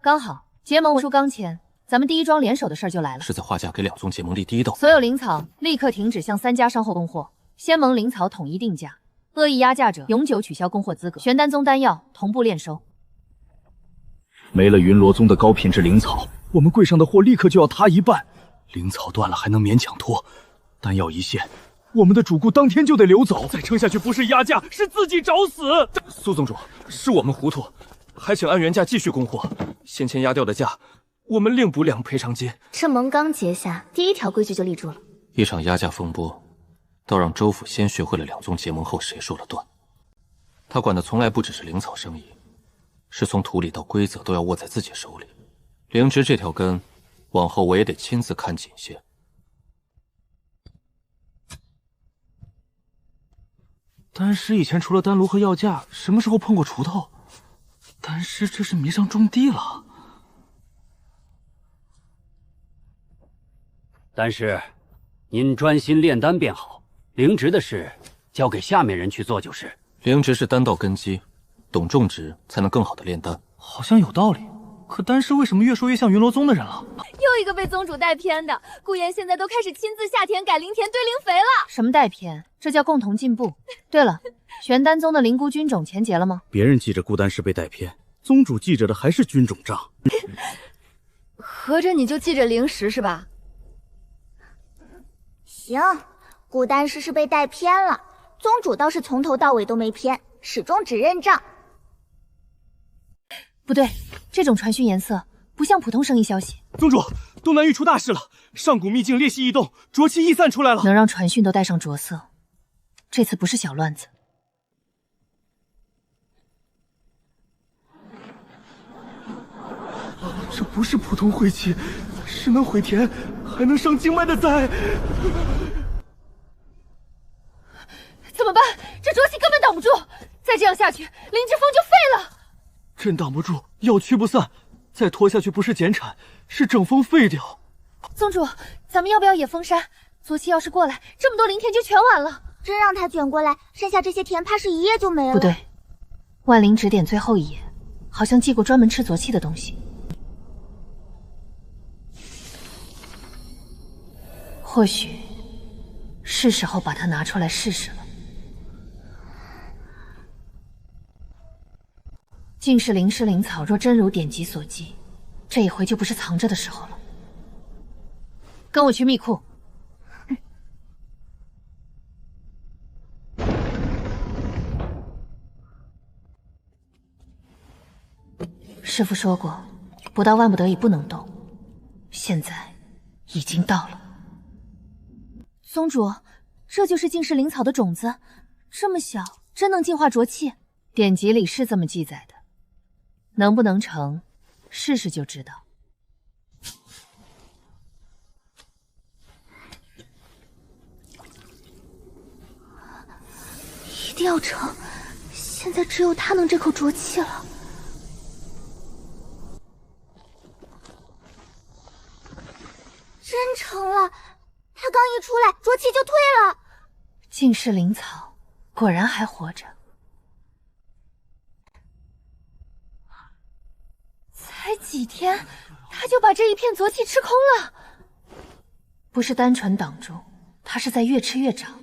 刚好结盟文书刚签，咱们第一桩联手的事儿就来了。是在画价给2宗结盟立第一道。所有灵草立刻停止向3家商后供货，仙盟灵草统一定价，恶意压价者永久取消供货资格。玄丹宗丹药同步炼收。没了云罗宗的高品质灵草，我们柜上的货立刻就要塌一半。灵草断了还能勉强拖，丹药一线，我们的主顾当天就得流走。再撑下去不是压价，是自己找死。苏宗主，是我们糊涂，还请按原价继续供货。先前压掉的价，我们另补2赔偿金。这盟刚结下，第1条规矩就立住了。一场压价风波，倒让州府先学会了2宗结盟后谁说了断。他管的从来不只是灵草生意，是从土里到规则都要握在自己手里。灵芝这条根，往后我也得亲自看紧些。丹师以前除了丹炉和药架，什么时候碰过锄头？丹师这是迷上种地了。丹师，您专心炼丹便好，灵植的事交给下面人去做就是。灵植是丹道根基，懂种植才能更好的炼丹。好像有道理，可丹师为什么越说越像云罗宗的人了？又一个被宗主带偏的，顾言现在都开始亲自下田改灵田堆灵肥了。什么带偏？这叫共同进步。对了，玄丹宗的灵菇菌种钱结了吗？别人记着顾丹师被带偏，宗主记着的还是菌种账。合着你就记着灵石是吧？行，顾丹师是被带偏了，宗主倒是从头到尾都没偏，始终只认账。不对，这种传讯颜色不像普通生意消息。宗主，东南域出大事了，上古秘境裂隙异动，浊气溢散出来了。能让传讯都带上着色，这次不是小乱子。这不是普通晦气，是是能毁田，还能伤经脉的灾。怎么办？这浊气根本挡不住，再这样下去，灵芝峰就废了。朕挡不住，要驱不散，再拖下去不是减产，是整峰废掉。宗主，咱们要不要也封山？浊气要是过来，这么多灵田就全完了。真让它卷过来，剩下这些田怕是一夜就没了。不对，万灵指点最后一页，好像记过专门吃浊气的东西。或许是时候把它拿出来试试了。尽是灵石灵草，若真如典籍所记，这一回就不是藏着的时候了。跟我去密库。师父说过，不到万不得已不能动，现在已经到了。宗主，这就是净世灵草的种子，这么小，真能净化浊气？典籍里是这么记载的，能不能成，试试就知道。一定要成，现在只有他能这口浊气了。真成了，他刚一出来，浊气就退了。净世灵草果然还活着，才几天，他就把这一片浊气吃空了。不是单纯挡住，他是在越吃越长。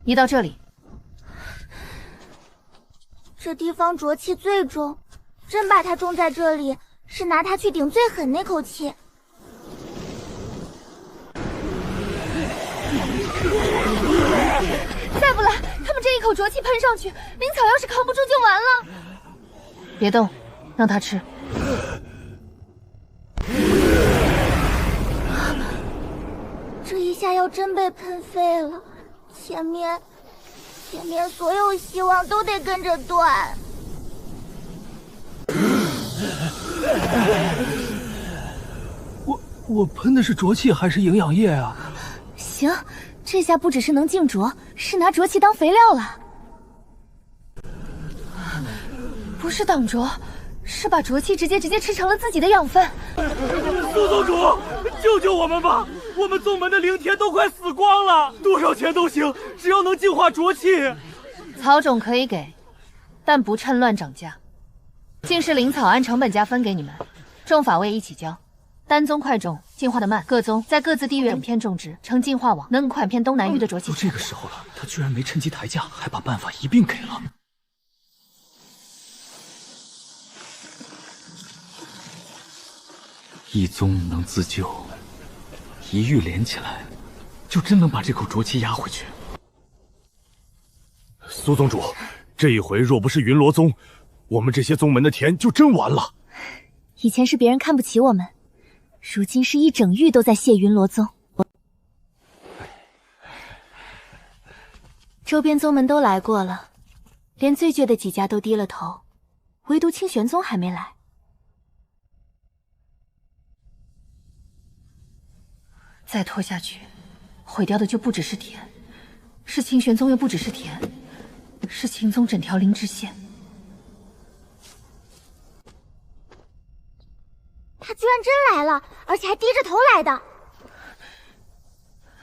移到这里。这地方浊气最重，真把它种在这里，是拿它去顶最狠那口气。再不来，他们这一口浊气喷上去，灵草要是扛不住就完了。别动，让他吃。这一下要真被喷废了，前面所有希望都得跟着断。我喷的是浊气还是营养液啊？行，这下不只是能净浊，是拿浊气当肥料了。不是挡浊，是把浊气直接吃成了自己的养分。苏宗主，救救我们吧！我们宗门的灵田都快死光了，多少钱都行，只要能净化浊气。草种可以给，但不趁乱涨价。净世灵草按成本价分给你们，种法位一起交。丹宗快种，进化的慢；各宗在各自地域整片种植，成进化网，能款片东南域的浊气。都这个时候了，他居然没趁机抬价，还把办法一并给了。一宗能自救，一域连起来，就真能把这口浊气压回去。苏宗主，这一回若不是云罗宗，我们这些宗门的田就真完了。以前是别人看不起我们，如今是一整域都在谢云罗宗。周边宗门都来过了，连最倔的几家都低了头，唯独清玄宗还没来。再拖下去，毁掉的就不只是田，是清玄宗，又不只是田，是秦宗整条灵芝线。他居然真来了，而且还低着头来的。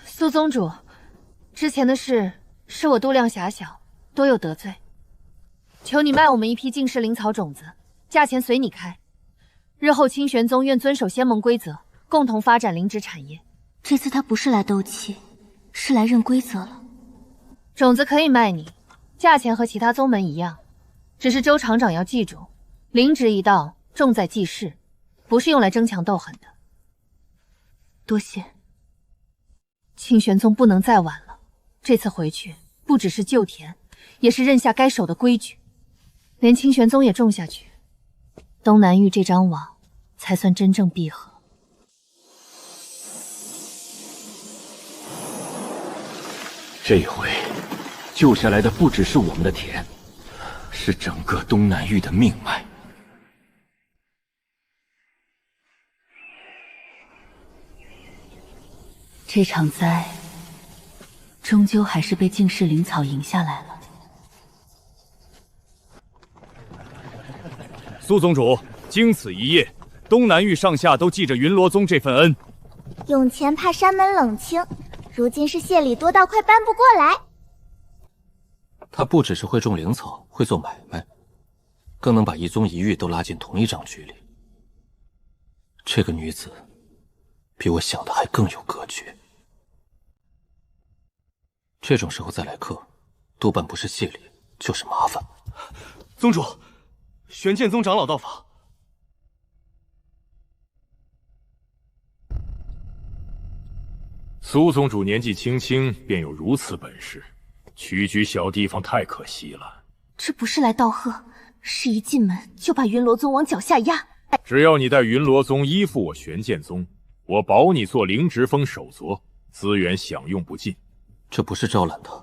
苏宗主，之前的事是我度量狭小，多有得罪，求你卖我们一批净世灵草种子，价钱随你开。日后清玄宗愿遵守仙盟规则，共同发展灵芝产业。这次他不是来斗气，是来认规则了。种子可以卖你，价钱和其他宗门一样，只是周厂长要记住，灵芝一道，重在济世，不是用来争强斗狠的。多谢。清玄宗不能再晚了，这次回去不只是救田，也是认下该守的规矩，连清玄宗也种下去，东南域这张网才算真正闭合。这回救下来的不只是我们的田，是整个东南域的命脉。这场灾终究还是被净世灵草赢下来了。苏宗主，经此一夜，东南域上下都记着云罗宗这份恩。永前怕山门冷清，如今是谢礼多到快搬不过来。她不只是会种灵草，会做买卖，更能把一宗一域都拉进同一张局里。这个女子，比我想的还更有格局。这种时候再来客，多半不是谢礼，就是麻烦。宗主，玄剑宗长老到访。苏宗主年纪轻轻便有如此本事，区区小地方太可惜了。这不是来道贺，是一进门就把云罗宗往脚下压。只要你带云罗宗依附我玄剑宗，我保你做灵芝峰首座，资源享用不尽。这不是招揽他，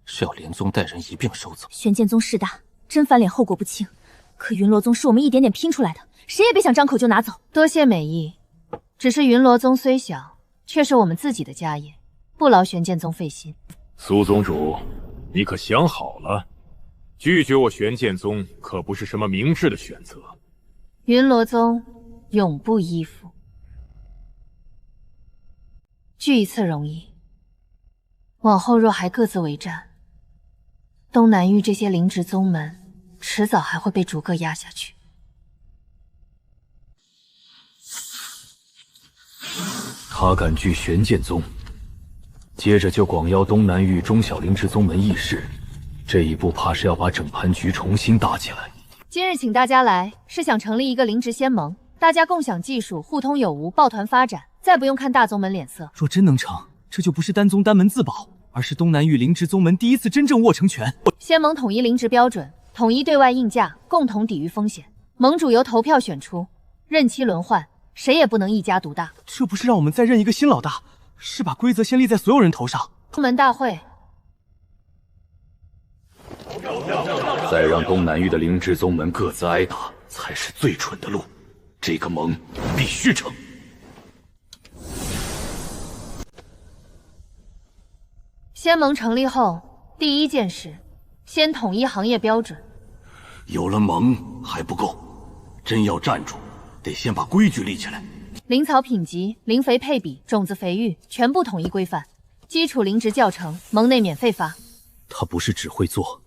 是要连宗带人一并收走。玄剑宗势大，真翻脸后果不轻。可云罗宗是我们一点点拼出来的，谁也别想张口就拿走。多谢美意，只是云罗宗虽小，却是我们自己的家业，不劳玄剑宗费心。苏宗主，你可想好了？拒绝我玄剑宗可不是什么明智的选择。云罗宗永不依附，聚一次容易，往后若还各自为战，东南域这些灵芝宗门迟早还会被逐个压下去。他敢拒玄剑宗，接着就广邀东南域中小灵芝宗门议事，这一步怕是要把整盘局重新搭起来。今日请大家来，是想成立一个灵芝仙盟，大家共享技术，互通有无，抱团发展，再不用看大宗门脸色。若真能成，这就不是单宗单门自保，而是东南域灵芝宗门第一次真正握成权。仙盟统一灵芝标准，统一对外应价，共同抵御风险。盟主由投票选出，任期轮换，谁也不能一家独大。这不是让我们再认一个新老大，是把规则先立在所有人头上。宗门大会，再让东南域的灵芝宗门各自挨打，才是最蠢的路。这个盟必须成。仙盟成立后，第一件事，先统一行业标准。有了盟还不够，真要站住，得先把规矩立起来。灵草品级、灵肥配比、种子肥育全部统一规范，基础灵芝教程盟内免费发。他不是只会做，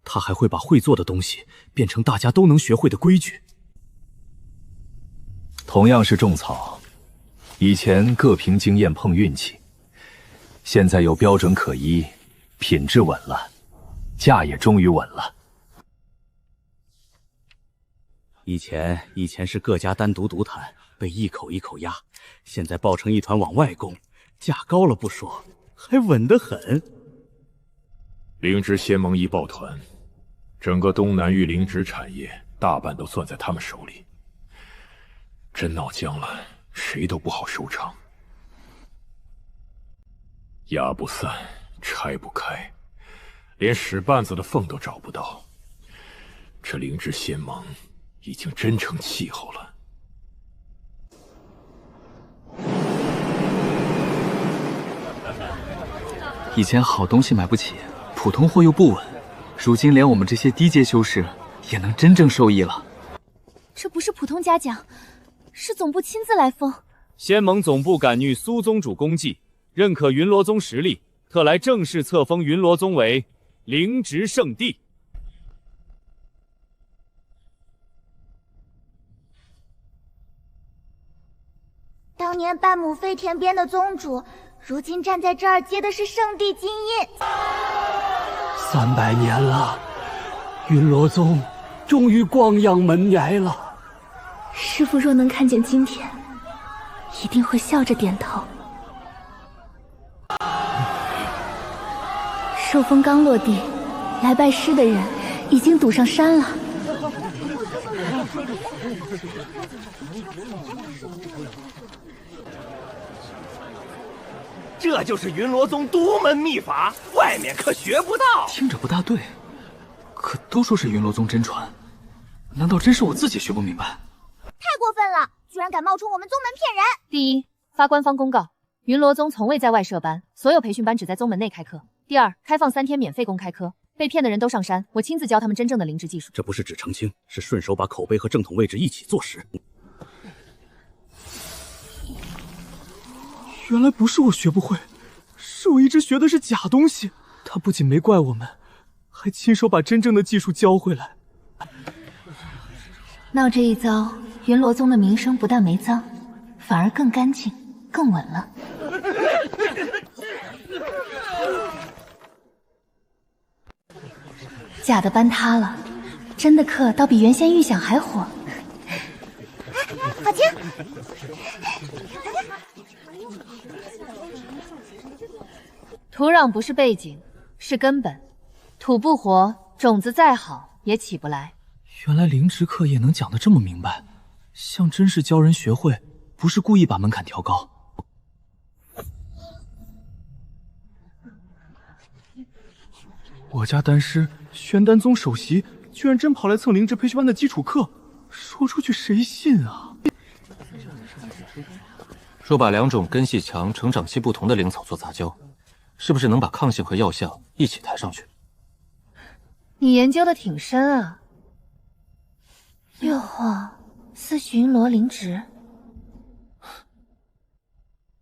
他还会把会做的东西变成大家都能学会的规矩。同样是种草，以前各凭经验碰运气，现在有标准可依，品质稳了，价也终于稳了。以前是各家单独独谈，被一口一口压，现在抱成一团往外供，价高了不说，还稳得很。灵芝仙盟一抱团，整个东南域灵芝产业大半都攥在他们手里，真闹僵了，谁都不好收场。压不散，拆不开，连使绊子的缝都找不到。这灵芝仙盟已经真成气候了。以前好东西买不起，普通货又不稳，如今连我们这些低阶修士也能真正受益了。这不是普通嘉奖，是总部亲自来封。仙盟总部感誉苏宗主功绩，认可云罗宗实力，特来正式册封云罗宗为灵芝圣地。当年半亩飞田边的宗主，如今站在这儿接的是圣地金印。300年了，云罗宗终于光耀门楣了。师父若能看见今天，一定会笑着点头。寿风刚落地，来拜师的人已经堵上山了。这就是云罗宗独门秘法，外面可学不到。听着不大对，可都说是云罗宗真传，难道真是我自己学不明白？太过分了，居然敢冒充我们宗门骗人！第一，发官方公告，云罗宗从未在外设班，所有培训班只在宗门内开课。第二，开放3天免费公开课，被骗的人都上山，我亲自教他们真正的灵职技术。这不是只澄清，是顺手把口碑和正统位置一起坐实。原来不是我学不会，是我一直学的是假东西。他不仅没怪我们，还亲手把真正的技术教回来。闹这一遭，云罗宗的名声不但没脏，反而更干净、更稳了。假的班塌了，真的课倒比原先预想还火。好听！土壤不是背景，是根本。土不活，种子再好也起不来。原来灵职课也能讲得这么明白，像真是教人学会，不是故意把门槛调高。我家丹师玄丹宗首席居然真跑来蹭灵职培训班的基础课，说出去谁信啊？若把2种根系强、成长期不同的灵草做杂交，是不是能把抗性和药效一起抬上去？你研究的挺深啊。六惑似巡逻灵职，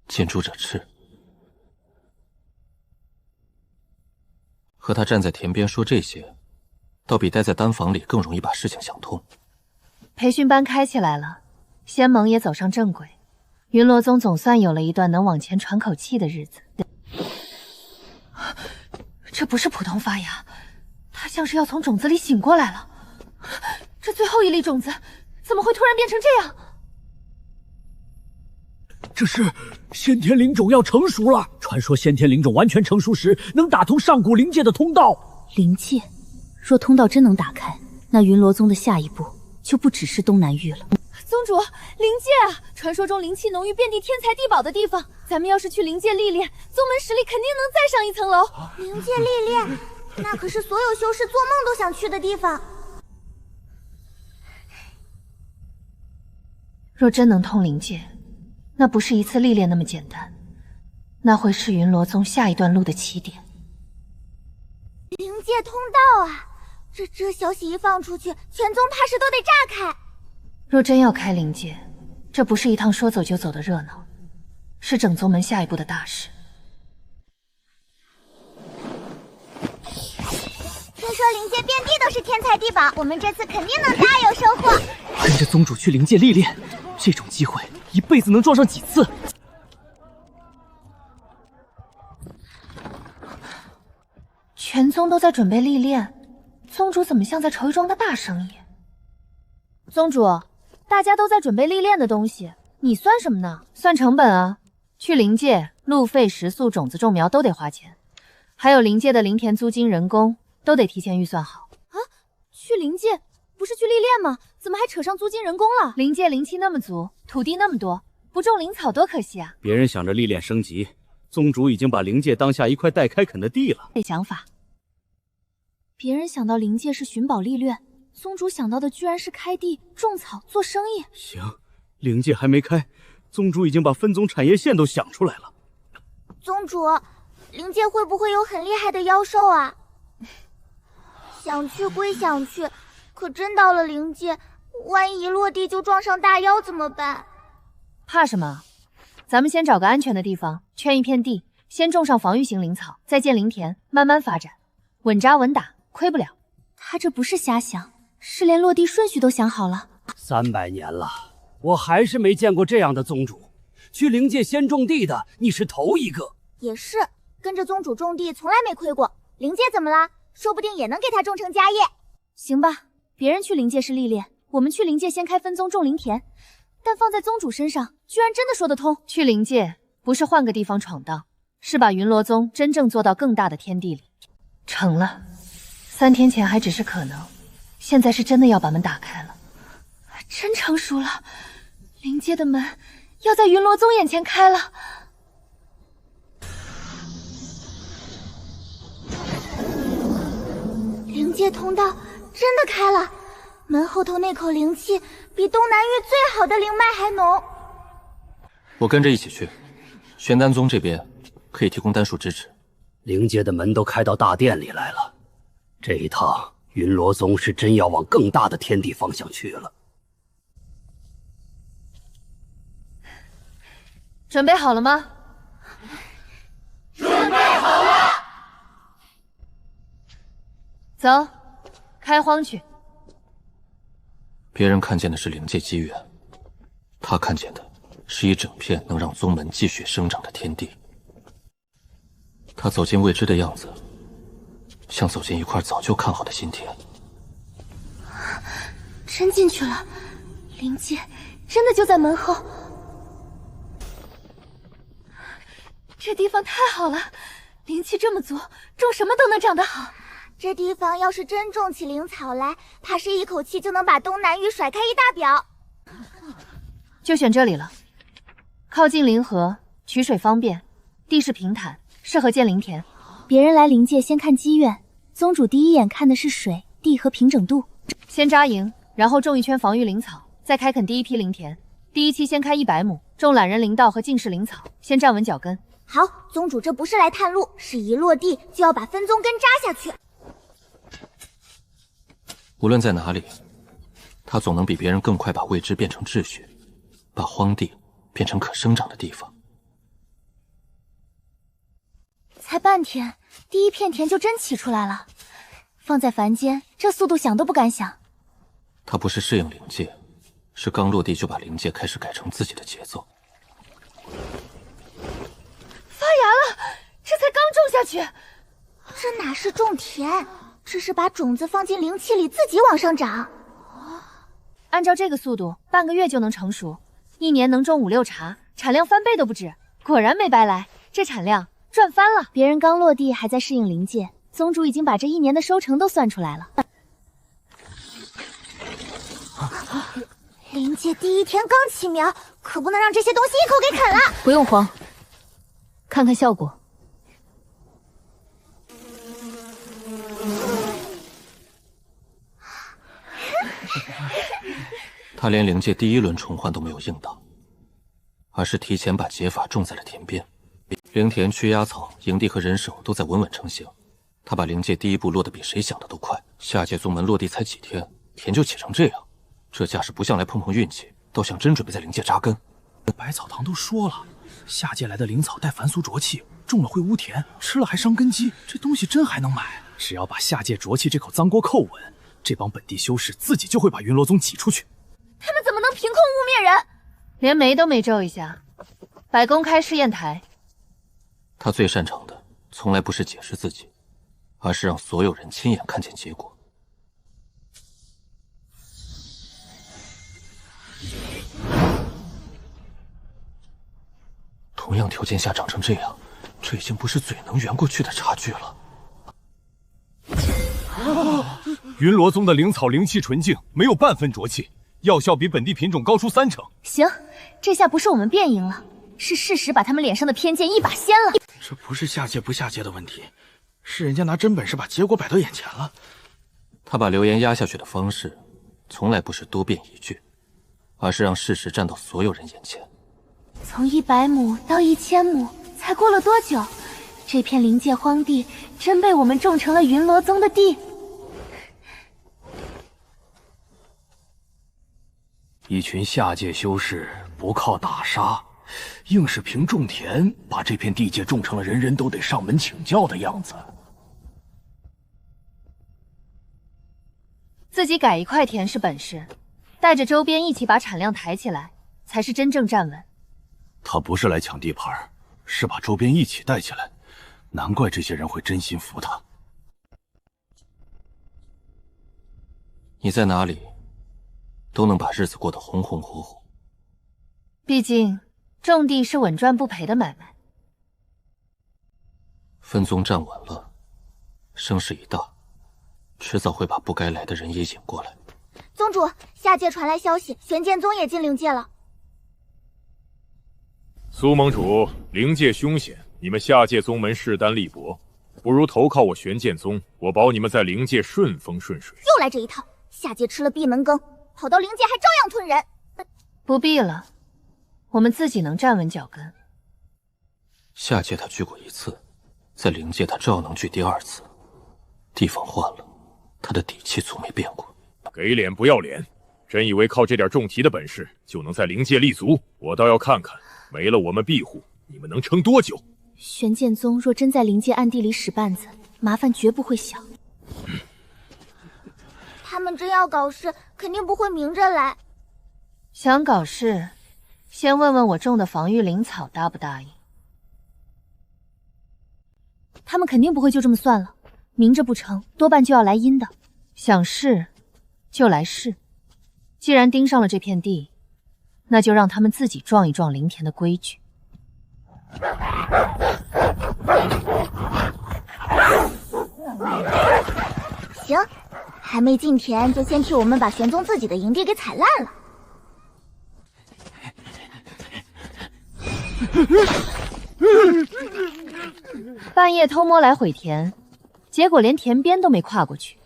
近朱者赤。和他站在田边说这些，倒比待在丹房里更容易把事情想通。培训班开起来了，仙盟也走上正轨，云罗宗总算有了一段能往前喘口气的日子。这不是普通发芽，它像是要从种子里醒过来了。这最后一粒种子怎么会突然变成这样？这是先天灵种要成熟了。传说先天灵种完全成熟时，能打通上古灵界的通道。灵界，若通道真能打开，那云罗宗的下一步就不只是东南域了。宗主，灵界啊，传说中灵气浓郁、遍地天才地宝的地方，咱们要是去灵界历练，宗门实力肯定能再上一层楼。灵界历练，那可是所有修士做梦都想去的地方。若真能通灵界，那不是一次历练那么简单，那会是云罗宗下一段路的起点。灵界通道啊，这消息一放出去，全宗怕是都得炸开。若真要开灵界，这不是一趟说走就走的热闹，是整宗门下一步的大事。听说灵界遍地都是天才地宝，我们这次肯定能大有收获。跟着宗主去灵界历练，这种机会一辈子能撞上几次？全宗都在准备历练，宗主怎么像在筹一桩大生意？宗主，大家都在准备历练的东西，你算什么呢？算成本啊！去灵界，路费、食宿、种子、种苗都得花钱，还有灵界的灵田租金、人工都得提前预算好。啊，去灵界不是去历练吗？怎么还扯上租金、人工了？灵界灵气那么足，土地那么多，不种灵草多可惜啊！别人想着历练升级，宗主已经把灵界当下一块待开垦的地了。这想法，别人想到灵界是寻宝历练，宗主想到的居然是开地种草做生意。行，灵界还没开，宗主已经把分宗产业线都想出来了。宗主，灵界会不会有很厉害的妖兽啊？想去归想去，可真到了灵界，万一一落地就撞上大妖怎么办？怕什么？咱们先找个安全的地方，圈一片地，先种上防御型灵草，再建灵田，慢慢发展，稳扎稳打，亏不了。他这不是瞎想，是连落地顺序都想好了。300年了，我还是没见过这样的宗主。去灵界先种地的，你是头一个。也是，跟着宗主种地从来没亏过。灵界怎么了？说不定也能给他种成家业。行吧，别人去灵界是历练，我们去灵界先开分宗种灵田，但放在宗主身上，居然真的说得通。去灵界不是换个地方闯荡，是把云罗宗真正做到更大的天地里。成了，3天前还只是可能，现在是真的要把门打开了。真成熟了，灵界的门要在云罗宗眼前开了。灵界通道真的开了，门后头那口灵气比东南域最好的灵脉还浓。我跟着一起去，玄丹宗这边可以提供丹术支持。灵界的门都开到大殿里来了，这一趟云罗宗是真要往更大的天地方向去了。准备好了吗？准备好了。走，开荒去。别人看见的是灵界机缘，他看见的是一整片能让宗门继续生长的天地。他走进未知的样子，像走进一块早就看好的新田。真进去了，灵界真的就在门后。这地方太好了，灵气这么足，种什么都能长得好。这地方要是真种起灵草来，怕是一口气就能把东南隅甩开一大表。就选这里了，靠近灵河，取水方便，地势平坦，适合建灵田。别人来灵界先看机院，宗主第一眼看的是水地和平整度。先扎营，然后种一圈防御灵草，再开垦第一批灵田。第一期先开100亩，种懒人灵道和进士灵草，先站稳脚跟。好，宗主这不是来探路，是一落地就要把分宗根扎下去。无论在哪里，他总能比别人更快把未知变成秩序，把荒地变成可生长的地方。才半天，第一片田就真起出来了。放在凡间，这速度想都不敢想。他不是适应灵界，是刚落地就把灵界开始改成自己的节奏。发芽了，这才刚种下去。这哪是种田，这是把种子放进灵气里自己往上长。按照这个速度，半个月就能成熟，1年能种5、6茬，产量翻倍都不止。果然没白来，这产量赚翻了。别人刚落地还在适应灵界，宗主已经把这1年的收成都算出来了。灵界第一天刚起苗，可不能让这些东西一口给啃了。不用慌，看看效果。他连灵界第1轮重换都没有应到，而是提前把解法种在了田边。灵田、驱压草、营地和人手都在稳稳成型。他把灵界第1步落得比谁想的都快。下界宗门落地才几天，田就起成这样，这架势不像来碰碰运气，倒像真准备在灵界扎根。百草堂都说了，下界来的灵草带凡俗浊气，种了会污田，吃了还伤根基。这东西真还能买？只要把下界浊气这口脏锅扣稳，这帮本地修士自己就会把云罗宗挤出去。他们怎么能凭空污蔑人？连眉都没皱一下。百公开试验台。他最擅长的从来不是解释自己，而是让所有人亲眼看见结果。同样条件下长成这样，这已经不是嘴能圆过去的差距了。云罗宗的灵草灵气纯净，没有半分浊气，药效比本地品种高出3成。行，这下不是我们变赢了，是事实把他们脸上的偏见一把掀了。这不是下界不下界的问题，是人家拿真本事把结果摆到眼前了。他把流言压下去的方式，从来不是多辩一句，而是让事实站到所有人眼前。从100亩到1000亩，才过了多久？这片灵界荒地真被我们种成了云罗宗的地。一群下界修士不靠打杀，硬是凭种田把这片地界种成了人人都得上门请教的样子。自己改一块田是本事，带着周边一起把产量抬起来，才是真正站稳。他不是来抢地盘，是把周边一起带起来，难怪这些人会真心服他。你在哪里，都能把日子过得红红火火。毕竟种地是稳赚不赔的买卖。分宗站稳了，声势一大，迟早会把不该来的人也引过来。宗主，下界传来消息，玄剑宗也进灵界了。苏盟主，灵界凶险，你们下界宗门势单力薄，不如投靠我玄剑宗，我保你们在灵界顺风顺水。又来这一套，下界吃了闭门羹，跑到灵界还照样吞人。不必了，我们自己能站稳脚跟。下界他聚过1次，在灵界他照能聚第2次。地方换了，他的底气从没变过。给脸不要脸！真以为靠这点重提的本事就能在灵界立足？我倒要看看，没了我们庇护，你们能撑多久？玄剑宗若真在灵界暗地里使绊子，麻烦绝不会小。他们真要搞事，肯定不会明着来。想搞事，先问问我种的防御灵草答不答应。他们肯定不会就这么算了，明着不成，多半就要来阴的。想试就来试，既然盯上了这片地，那就让他们自己撞一撞灵田的规矩。行，还没进田就先替我们把玄宗自己的营地给踩烂了。半夜偷摸来毁田，结果连田边都没跨过去，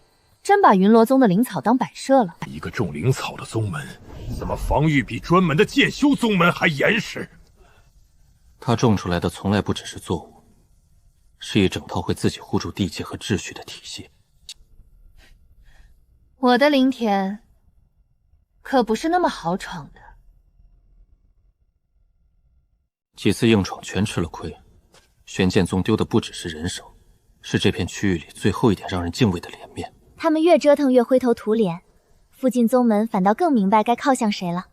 真把云罗宗的灵草当摆设了。一个种灵草的宗门，怎么防御比专门的剑修宗门还严实？他种出来的从来不只是作物，是一整套会自己护住地界和秩序的体系。我的灵田可不是那么好闯的。几次硬闯全吃了亏，玄剑宗丢的不只是人手，是这片区域里最后一点让人敬畏的脸面。他们越折腾越灰头土脸，附近宗门反倒更明白该靠向谁了。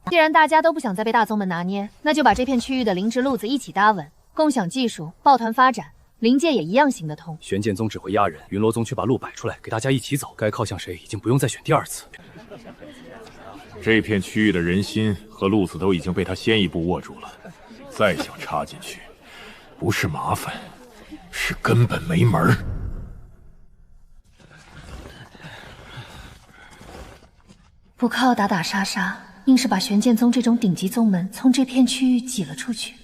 既然大家都不想再被大宗门拿捏，那就把这片区域的灵芝路子一起搭稳，共享技术，抱团发展，灵界也一样行得通。玄剑宗只会压人，云罗宗却把路摆出来，给大家一起走。该靠向谁，已经不用再选第2次。这片区域的人心和路子都已经被他先一步握住了，再想插进去，不是麻烦，是根本没门儿。不靠打打杀杀，硬是把玄剑宗这种顶级宗门从这片区域挤了出去，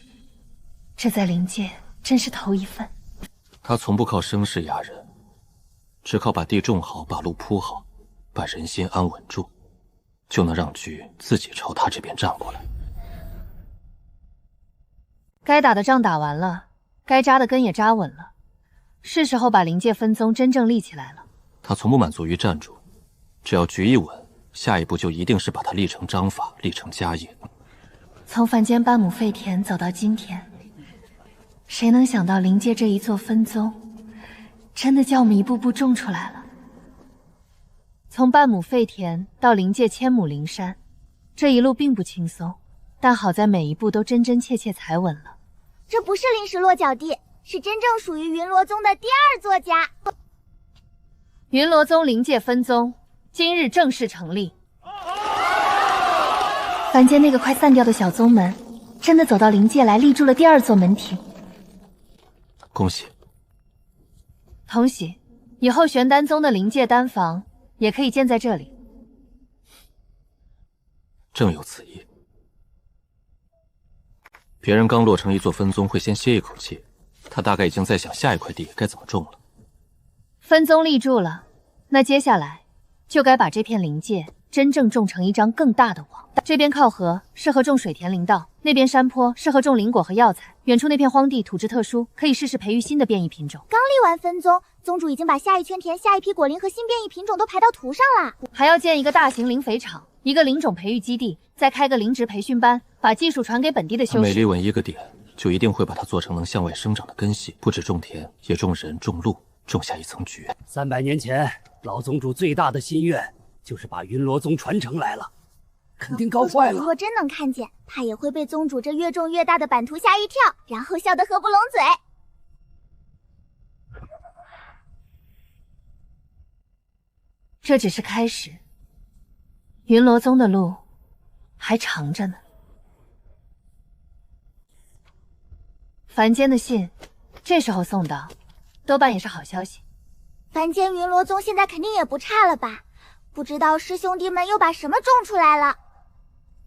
这在灵界真是头一份。他从不靠声势压人，只靠把地种好，把路铺好，把人心安稳住，就能让局自己朝他这边站过来。该打的仗打完了，该扎的根也扎稳了，是时候把灵界分宗真正立起来了。他从不满足于站住，只要局一稳，下一步就一定是把他立成章法，立成家业。从凡间半亩废田走到今天，谁能想到灵界这一座分宗，真的叫我们一步步种出来了。从半亩废田到灵界1000亩灵山，这一路并不轻松，但好在每一步都真真切切踩稳了。这不是临时落脚地，是真正属于云罗宗的第2座家。云罗宗灵界分宗今日正式成立。凡间那个快散掉的小宗门，真的走到灵界来，立住了第2座门庭。恭喜！同喜，以后玄丹宗的灵界丹房也可以建在这里。正有此意。别人刚落成一座分宗会先歇一口气，他大概已经在想下一块地该怎么种了。分宗立住了，那接下来就该把这片灵界真正种成一张更大的网。这边靠河，适合种水田林道；那边山坡适合种灵果和药材。远处那片荒地土质特殊，可以试试培育新的变异品种。刚立完分宗，宗主已经把下一圈田、下一批果林和新变异品种都排到图上了。还要建一个大型灵肥场，一个灵种培育基地，再开个灵植培训班，把技术传给本地的修士。每立稳一个点，就一定会把它做成能向外生长的根系，不止种田，也种人、种路，种下一层局。300年前，老宗主最大的心愿就是把云罗宗传承来了，肯定高坏了。如果真能看见，他也会被宗主这越种越大的版图吓一跳，然后笑得合不拢嘴。这只是开始，云罗宗的路还长着呢。凡间的信，这时候送到，多半也是好消息。凡间云罗宗现在肯定也不差了吧？不知道师兄弟们又把什么种出来了？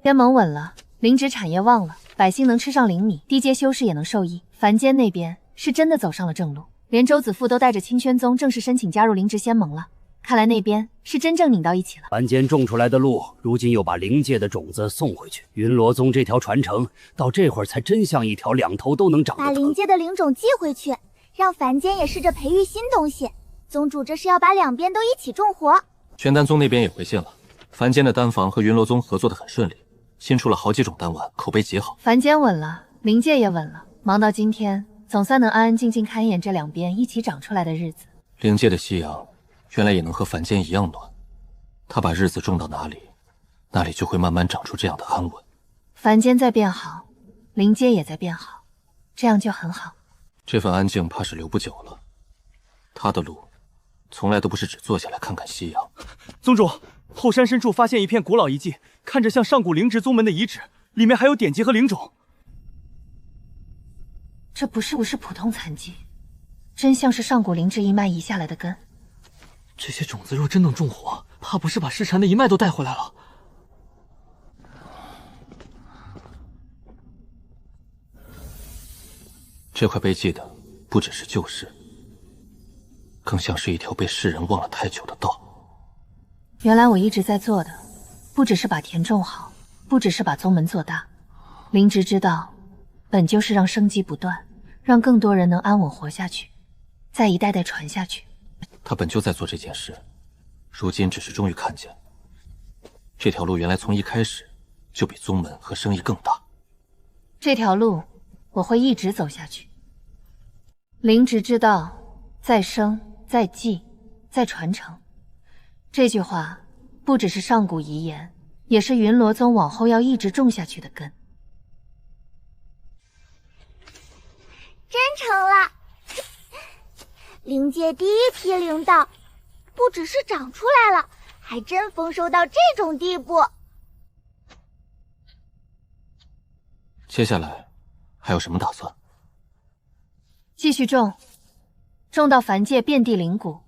边盟稳了，灵植产业旺了，百姓能吃上灵米，低阶修士也能受益。凡间那边是真的走上了正路，连周子父都带着清轩宗正式申请加入灵植仙盟了。看来那边是真正拧到一起了。凡间种出来的路，如今又把灵界的种子送回去。云罗宗这条传承，到这会儿才真像一条两头都能长的藤。把灵界的灵种寄回去，让凡间也试着培育新东西。宗主这是要把两边都一起种活。玄丹宗那边也回信了，凡间的丹房和云罗宗合作的很顺利，新出了好几种丹丸，口碑极好。凡间稳了，灵界也稳了，忙到今天，总算能安安静静看一眼这两边一起长出来的日子。灵界的夕阳，原来也能和凡间一样暖。他把日子种到哪里，那里就会慢慢长出这样的安稳。凡间在变好，灵界也在变好，这样就很好。这份安静怕是留不久了。他的路，从来都不是只坐下来看看夕阳。宗主，后山深处发现一片古老遗迹，看着像上古灵植宗门的遗址，里面还有典籍和灵种。这不是普通残疾，真像是上古灵植一脉移下来的根。这些种子若真能种活，怕不是把失传的一脉都带回来了。这块碑记的不只是旧事，更像是一条被世人忘了太久的道。原来我一直在做的，不只是把田种好，不只是把宗门做大。灵植之道，本就是让生机不断，让更多人能安稳活下去，再一代代传下去。他本就在做这件事，如今只是终于看见，这条路原来从一开始就比宗门和生意更大。这条路我会一直走下去。灵植之道，在生，在继，在传承。这句话不只是上古遗言，也是云罗宗往后要一直种下去的根。真成了！灵界第一批灵道，不只是长出来了，还真丰收到这种地步。接下来还有什么打算？继续种，种到凡界遍地灵谷，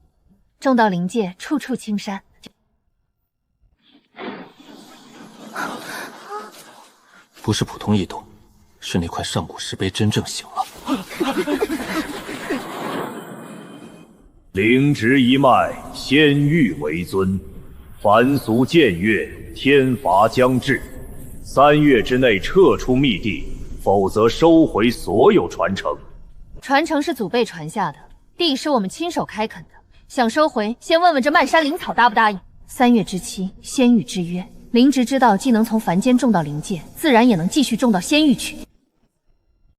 种到灵界处处青山。不是普通异动，是那块上古石碑真正醒了。灵植一脉，仙域为尊，凡俗僭越，天罚将至。3月之内撤出密地，否则收回所有传承。传承是祖辈传下的，地是我们亲手开垦的，想收回，先问问这漫山灵草答不答应。3月之期，仙域之约，灵植之道既能从凡间种到灵界，自然也能继续种到仙域去。